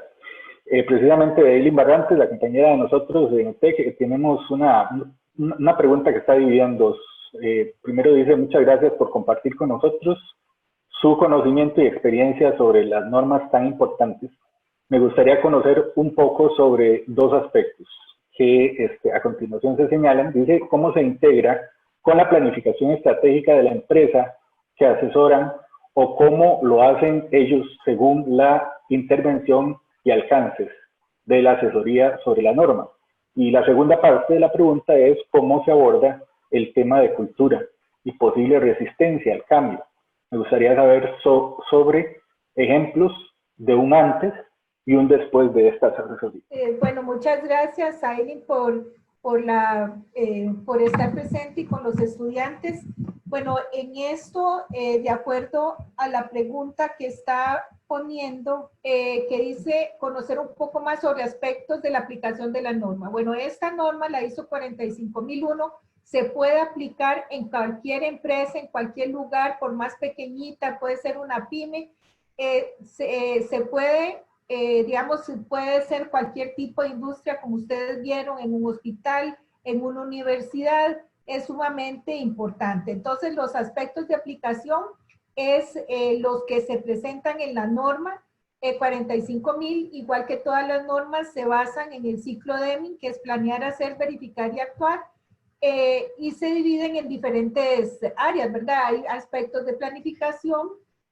Precisamente de Eileen Barrantes, la compañera de nosotros en UTEC, tenemos una pregunta que está dividida en dos. Primero dice: muchas gracias por compartir con nosotros su conocimiento y experiencia sobre las normas tan importantes. Me gustaría conocer un poco sobre dos aspectos que a continuación se señalan. Dice: ¿cómo se integra con la planificación estratégica de la empresa que asesoran, o cómo lo hacen ellos según la intervención y alcances de la asesoría sobre la norma? Y la segunda parte de la pregunta es: ¿cómo se aborda el tema de cultura y posible resistencia al cambio? Me gustaría saber sobre ejemplos de un antes y un después de estas asesorías. Bueno, muchas gracias, Aileen, por estar presente y con los estudiantes. Bueno, en esto, de acuerdo a la pregunta que está poniendo, que dice conocer un poco más sobre aspectos de la aplicación de la norma. Bueno, esta norma, la ISO 45001, se puede aplicar en cualquier empresa, en cualquier lugar, por más pequeñita, puede ser una pyme, se puede, digamos, puede ser cualquier tipo de industria, como ustedes vieron, en un hospital, en una universidad, es sumamente importante. Entonces, los aspectos de aplicación es los que se presentan en la norma 45.000, igual que todas las normas, se basan en el ciclo Deming, que es planear, hacer, verificar y actuar, y se dividen en diferentes áreas, ¿verdad? Hay aspectos de planificación,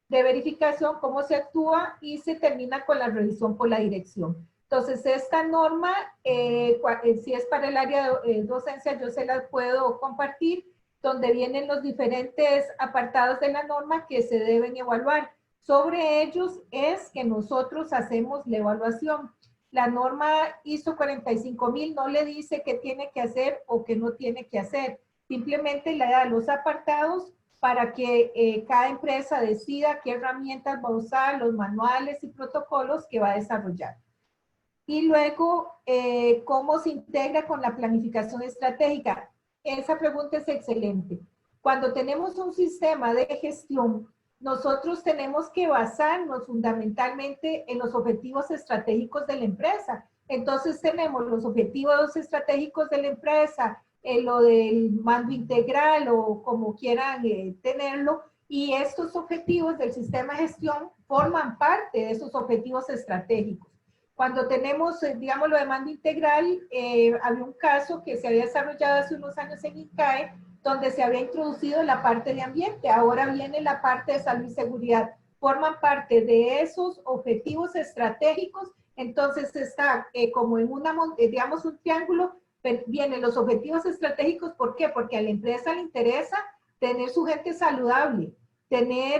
de verificación, cómo se actúa, y se termina con la revisión por la dirección. Entonces, esta norma, si es para el área de docencia, yo se las puedo compartir, donde vienen los diferentes apartados de la norma que se deben evaluar. Sobre ellos es que nosotros hacemos la evaluación. La norma ISO 45000 no le dice qué tiene que hacer o qué no tiene que hacer. Simplemente le da los apartados para que cada empresa decida qué herramientas va a usar, los manuales y protocolos que va a desarrollar. Y luego, ¿cómo se integra con la planificación estratégica? Esa pregunta es excelente. Cuando tenemos un sistema de gestión, nosotros tenemos que basarnos fundamentalmente en los objetivos estratégicos de la empresa. Entonces tenemos los objetivos estratégicos de la empresa, lo del mando integral o como quieran tenerlo, y estos objetivos del sistema de gestión forman parte de esos objetivos estratégicos. Cuando tenemos, digamos, lo de mando integral, había un caso que se había desarrollado hace unos años en INCAE, donde se había introducido la parte de ambiente. Ahora viene la parte de salud y seguridad. Forman parte de esos objetivos estratégicos. Entonces está como en una, digamos, un triángulo. Vienen los objetivos estratégicos. ¿Por qué? Porque a la empresa le interesa tener su gente saludable, tener,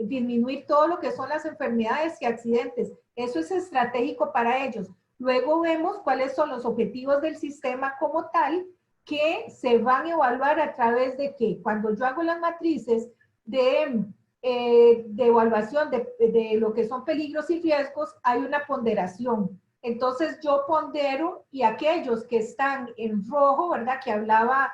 disminuir todo lo que son las enfermedades y accidentes. Eso es estratégico para ellos. Luego vemos cuáles son los objetivos del sistema como tal, que se van a evaluar a través de que cuando yo hago las matrices de evaluación de lo que son peligros y riesgos, hay una ponderación. Entonces yo pondero y aquellos que están en rojo, ¿verdad? Que hablaba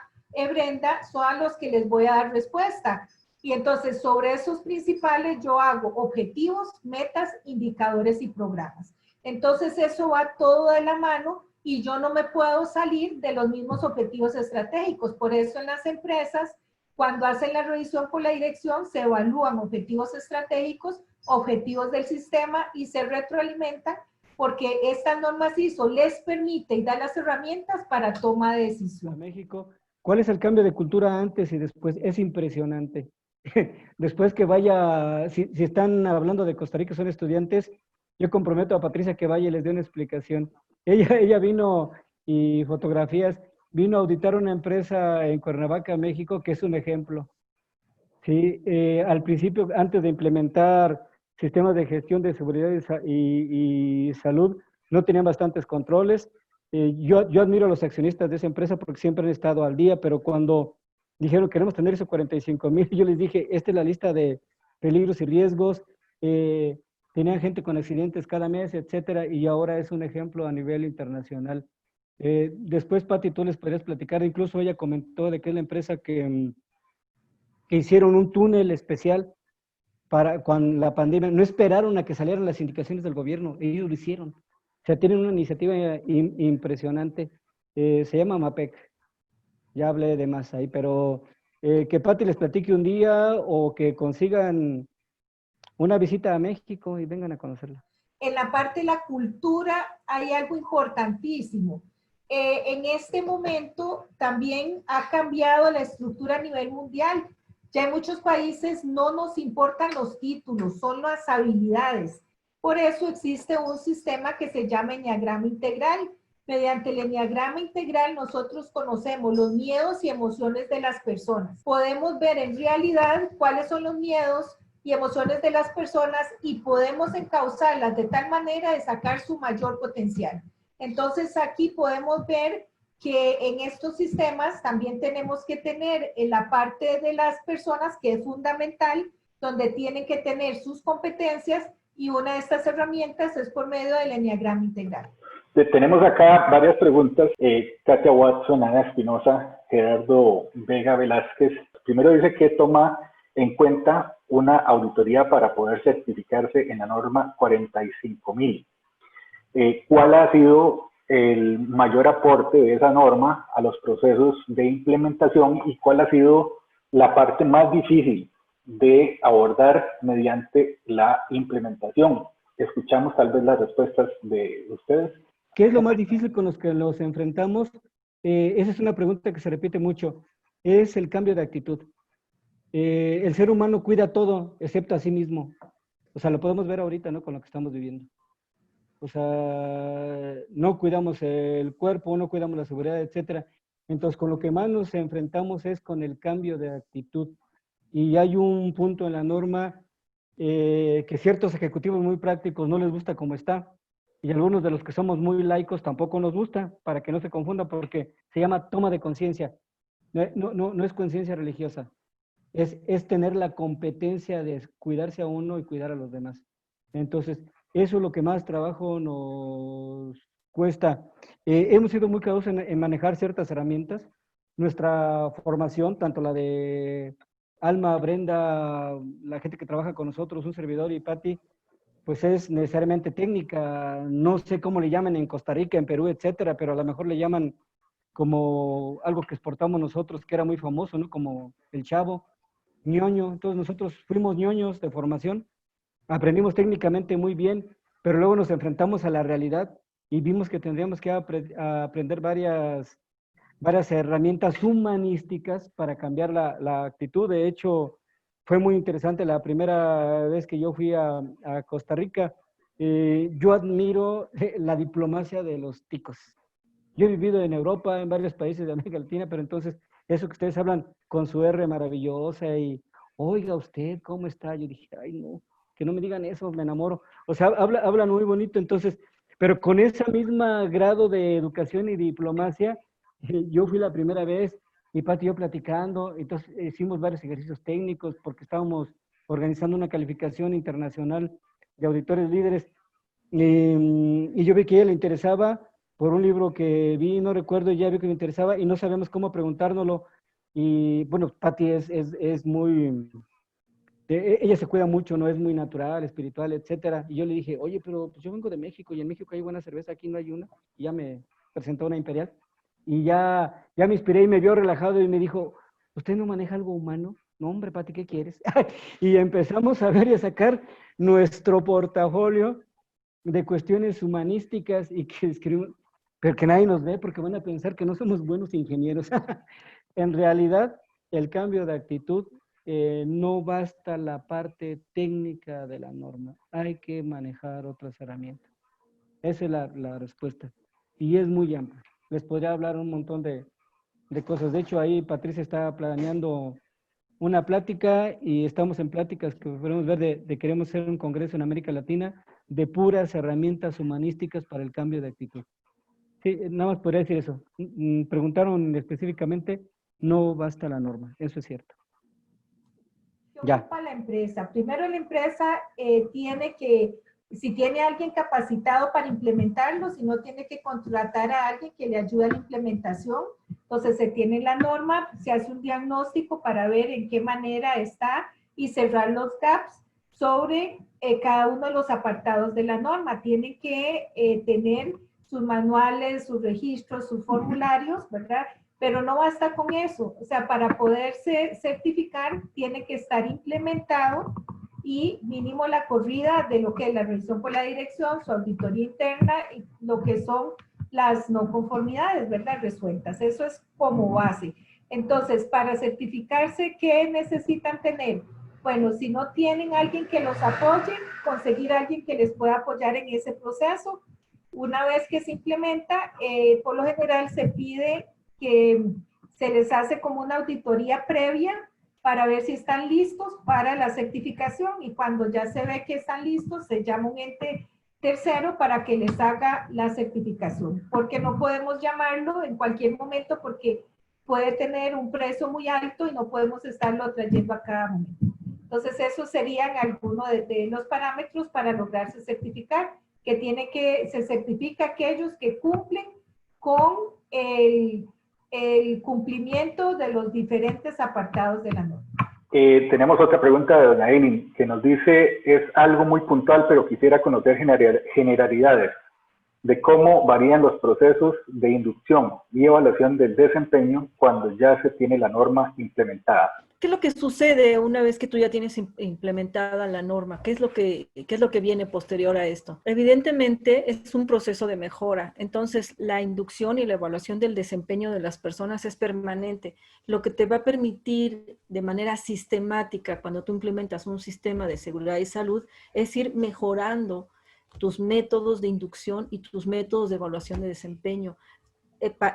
Brenda, son a los que les voy a dar respuesta. Y entonces sobre esos principales yo hago objetivos, metas, indicadores y programas. Entonces eso va todo de la mano y yo no me puedo salir de los mismos objetivos estratégicos. Por eso en las empresas, cuando hacen la revisión por la dirección, se evalúan objetivos estratégicos, objetivos del sistema y se retroalimentan porque estas normas ISO les permite y da las herramientas para toma de decisión. México, ¿cuál es el cambio de cultura antes y después? Es impresionante. Después que vaya, si están hablando de Costa Rica, son estudiantes, yo comprometo a Patricia que vaya y les dé una explicación. Ella vino, y fotografías, vino a auditar una empresa en Cuernavaca, México, que es un ejemplo. Sí, al principio, antes de implementar sistemas de gestión de seguridad y salud, no tenían bastantes controles. Yo admiro a los accionistas de esa empresa porque siempre han estado al día, pero cuando dijeron queremos tener esos 45,000, yo les dije, esta es la lista de peligros y riesgos, tenían gente con accidentes cada mes, etcétera, y ahora es un ejemplo a nivel internacional. Después, Pati, tú les podrías platicar, incluso ella comentó de que es la empresa que hicieron un túnel especial para con la pandemia, no esperaron a que salieran las indicaciones del gobierno, ellos lo hicieron. O sea, tienen una iniciativa impresionante, se llama MAPEC, ya hablé de más ahí, pero que Pati les platique un día o que consigan una visita a México y vengan a conocerla. En la parte de la cultura hay algo importantísimo. En este momento también ha cambiado la estructura a nivel mundial. Ya en muchos países no nos importan los títulos, son las habilidades. Por eso existe un sistema que se llama Enneagrama Integral. Mediante el Enneagrama Integral nosotros conocemos los miedos y emociones de las personas. Podemos ver en realidad cuáles son los miedos, y emociones de las personas y podemos encauzarlas de tal manera de sacar su mayor potencial. Entonces aquí podemos ver que en estos sistemas también tenemos que tener en la parte de las personas, que es fundamental, donde tienen que tener sus competencias, y una de estas herramientas es por medio del Enneagrama Integral. Tenemos acá varias preguntas. Katia Watson, Ana Espinosa, Gerardo Vega Velázquez. Primero dice que toma en cuenta una auditoría para poder certificarse en la norma 45.000. ¿Cuál ha sido el mayor aporte de esa norma a los procesos de implementación y cuál ha sido la parte más difícil de abordar mediante la implementación? Escuchamos tal vez las respuestas de ustedes. ¿Qué es lo más difícil con los que nos enfrentamos? Esa es una pregunta que se repite mucho. Es el cambio de actitud. El ser humano cuida todo, excepto a sí mismo. O sea, lo podemos ver ahorita, ¿no? Con lo que estamos viviendo. O sea, no cuidamos el cuerpo, no cuidamos la seguridad, etcétera. Entonces, con lo que más nos enfrentamos es con el cambio de actitud. Y hay un punto en la norma que ciertos ejecutivos muy prácticos no les gusta como está. Y algunos de los que somos muy laicos tampoco nos gusta, para que no se confunda, porque se llama toma de conciencia. No es conciencia religiosa. Es tener la competencia de cuidarse a uno y cuidar a los demás. Entonces, eso es lo que más trabajo nos cuesta. Hemos sido muy cuidadosos en manejar ciertas herramientas. Nuestra formación, tanto la de Alma, Brenda, la gente que trabaja con nosotros, un servidor y Patti, pues es necesariamente técnica. No sé cómo le llaman en Costa Rica, en Perú, etcétera, pero a lo mejor le llaman como algo que exportamos nosotros, que era muy famoso, ¿no? Como el chavo, ñoño. Entonces nosotros fuimos ñoños de formación, aprendimos técnicamente muy bien, pero luego nos enfrentamos a la realidad y vimos que tendríamos que aprender varias herramientas humanísticas para cambiar la actitud. De hecho, fue muy interesante la primera vez que yo fui a Costa Rica. Yo admiro la diplomacia de los ticos. Yo he vivido en Europa, en varios países de América Latina, pero entonces eso que ustedes hablan con su R maravillosa y, oiga usted, ¿cómo está? Yo dije, ay no, que no me digan eso, me enamoro. O sea, hablan muy bonito, entonces, pero con ese mismo grado de educación y diplomacia, yo fui la primera vez, y Pati y yo platicando, entonces hicimos varios ejercicios técnicos porque estábamos organizando una calificación internacional de auditores líderes, y yo vi que a ella le interesaba por un libro que vi, no recuerdo, ya vi que me interesaba y no sabemos cómo preguntárnoslo. Y bueno, Pati es muy, ella se cuida mucho, no es muy natural, espiritual, etcétera. Y yo le dije, oye, pero pues yo vengo de México y en México hay buena cerveza, aquí no hay una. Y ya me presentó una Imperial. Y ya me inspiré y me vio relajado y me dijo, ¿usted no maneja algo humano? No, hombre, Pati, ¿qué quieres? Y empezamos a ver y a sacar nuestro portafolio de cuestiones humanísticas y que escribimos, pero que nadie nos ve porque van a pensar que no somos buenos ingenieros. En realidad, el cambio de actitud, no basta la parte técnica de la norma, hay que manejar otras herramientas. Esa es la respuesta. Y es muy amplia. Les podría hablar un montón de cosas. De hecho, ahí Patricia está planeando una plática y estamos en pláticas que podemos ver de queremos hacer un congreso en América Latina de puras herramientas humanísticas para el cambio de actitud. Sí, nada más podría decir eso. Preguntaron específicamente, no basta la norma, eso es cierto. Ya. Para la empresa. Primero la empresa tiene que, si tiene alguien capacitado para implementarlo, si no tiene que contratar a alguien que le ayude a la implementación. Entonces se tiene la norma, se hace un diagnóstico para ver en qué manera está y cerrar los gaps sobre cada uno de los apartados de la norma. Tienen que tener sus manuales, sus registros, sus formularios, ¿verdad? Pero no basta con eso. O sea, para poderse certificar, tiene que estar implementado y mínimo la corrida de lo que es la revisión por la dirección, su auditoría interna y lo que son las no conformidades, ¿verdad? Resueltas. Eso es como base. Entonces, para certificarse, ¿qué necesitan tener? Bueno, si no tienen alguien que los apoye, conseguir a alguien que les pueda apoyar en ese proceso. Una vez que se implementa, por lo general se pide que se les hace como una auditoría previa para ver si están listos para la certificación, y cuando ya se ve que están listos, se llama un ente tercero para que les haga la certificación, porque no podemos llamarlo en cualquier momento porque puede tener un precio muy alto y no podemos estarlo trayendo a cada momento. Entonces, esos serían algunos de los parámetros para lograrse certificar, que se certifica aquellos que cumplen con el cumplimiento de los diferentes apartados de la norma. Tenemos otra pregunta de doña Eileen, que nos dice, es algo muy puntual, pero quisiera conocer generalidades de cómo varían los procesos de inducción y evaluación del desempeño cuando ya se tiene la norma implementada. ¿Qué es lo que sucede una vez que tú ya tienes implementada la norma? ¿Qué es lo que viene posterior a esto? Evidentemente es un proceso de mejora. Entonces, la inducción y la evaluación del desempeño de las personas es permanente. Lo que te va a permitir de manera sistemática, cuando tú implementas un sistema de seguridad y salud, es ir mejorando tus métodos de inducción y tus métodos de evaluación de desempeño.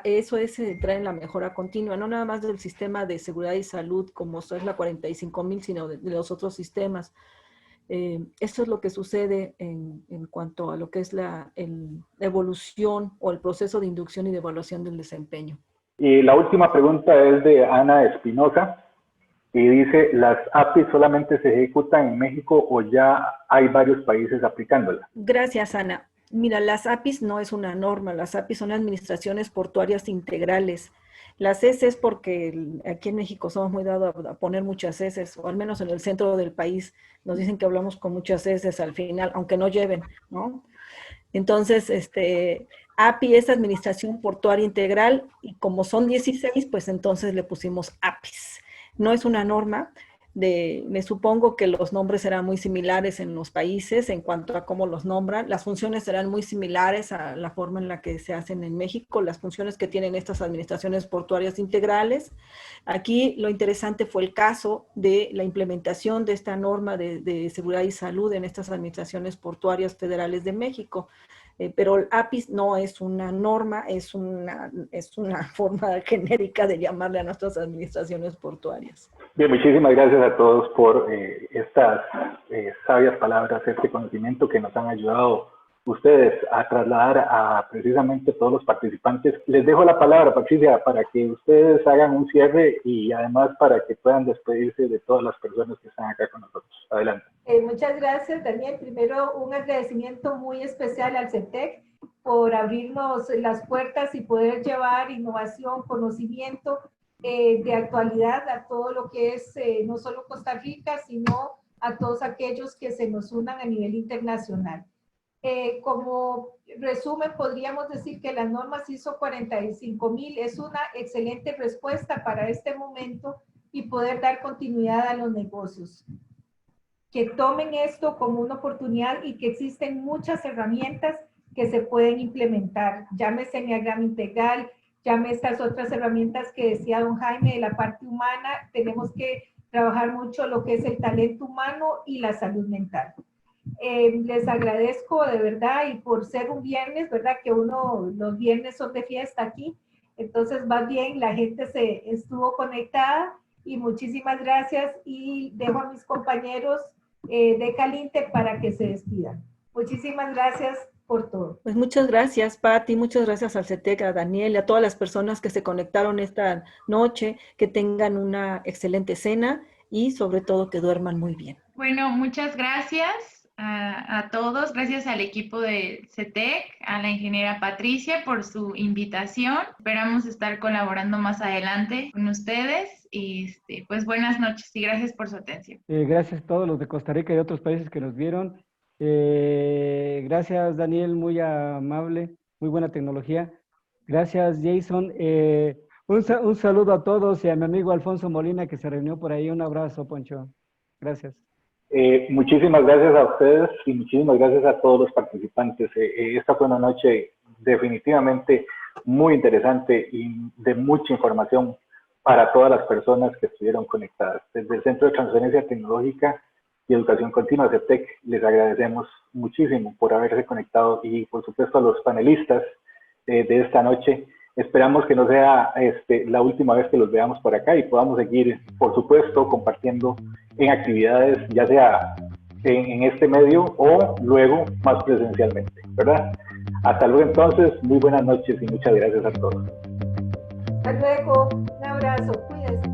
Eso es entrar en la mejora continua, no nada más del sistema de seguridad y salud como es la 45.000, sino de los otros sistemas. Eso es lo que sucede en cuanto a lo que es la evolución o el proceso de inducción y de evaluación del desempeño. Y la última pregunta es de Ana Espinosa y dice, ¿las APIs solamente se ejecutan en México o ya hay varios países aplicándolas? Gracias, Ana. Mira, las APIs no es una norma, las APIs son administraciones portuarias integrales. Las S es porque aquí en México somos muy dados a poner muchas S, o al menos en el centro del país nos dicen que hablamos con muchas S al final, aunque no lleven, ¿no? Entonces, API es Administración Portuaria Integral, y como son 16, pues entonces le pusimos APIs. No es una norma. Me supongo que los nombres serán muy similares en los países en cuanto a cómo los nombran. Las funciones serán muy similares a la forma en la que se hacen en México, las funciones que tienen estas administraciones portuarias integrales. Aquí lo interesante fue el caso de la implementación de esta norma de seguridad y salud en estas administraciones portuarias federales de México. Pero el APIS no es una norma, es una forma genérica de llamarle a nuestras administraciones portuarias. Bien, muchísimas gracias a todos por estas sabias palabras, este conocimiento que nos han ayudado ustedes a trasladar a precisamente todos los participantes. Les dejo la palabra, Patricia, para que ustedes hagan un cierre y además para que puedan despedirse de todas las personas que están acá con nosotros. Adelante. Muchas gracias, Daniel. Primero, un agradecimiento muy especial al CETEC por abrirnos las puertas y poder llevar innovación, conocimiento de actualidad a todo lo que es no solo Costa Rica, sino a todos aquellos que se nos unan a nivel internacional. Como resumen, podríamos decir que la norma ISO 45000 es una excelente respuesta para este momento y poder dar continuidad a los negocios. Que tomen esto como una oportunidad y que existen muchas herramientas que se pueden implementar. Llámese Enneagrama Integral, llame estas otras herramientas que decía don Jaime de la parte humana. Tenemos que trabajar mucho lo que es el talento humano y la salud mental. Les agradezco de verdad, y por ser un viernes, ¿verdad? Que los viernes son de fiesta aquí, entonces más bien la gente se estuvo conectada, y muchísimas gracias, y dejo a mis compañeros de Calinte para que se despidan. Muchísimas gracias por todo. Pues muchas gracias, Pati, muchas gracias al CETEC, a Daniel y a todas las personas que se conectaron esta noche, que tengan una excelente cena y sobre todo que duerman muy bien. Bueno, muchas gracias a todos, gracias al equipo de CETEC, a la ingeniera Patricia por su invitación. Esperamos estar colaborando más adelante con ustedes y pues buenas noches y gracias por su atención. Gracias a todos los de Costa Rica y de otros países que nos vieron. Gracias, Daniel, muy amable, muy buena tecnología. Gracias, Jason. Un saludo a todos y a mi amigo Alfonso Molina que se reunió por ahí. Un abrazo, Poncho. Gracias. Muchísimas gracias a ustedes y muchísimas gracias a todos los participantes. Esta fue una noche definitivamente muy interesante y de mucha información para todas las personas que estuvieron conectadas. Desde el Centro de Transferencia Tecnológica y Educación Continua, CETEC, les agradecemos muchísimo por haberse conectado, y por supuesto a los panelistas de esta noche, Esperamos que no sea la última vez que los veamos por acá y podamos seguir, por supuesto, compartiendo en actividades, ya sea en este medio o luego más presencialmente, ¿verdad? Hasta luego entonces, muy buenas noches y muchas gracias a todos. Hasta luego, un abrazo, cuídense.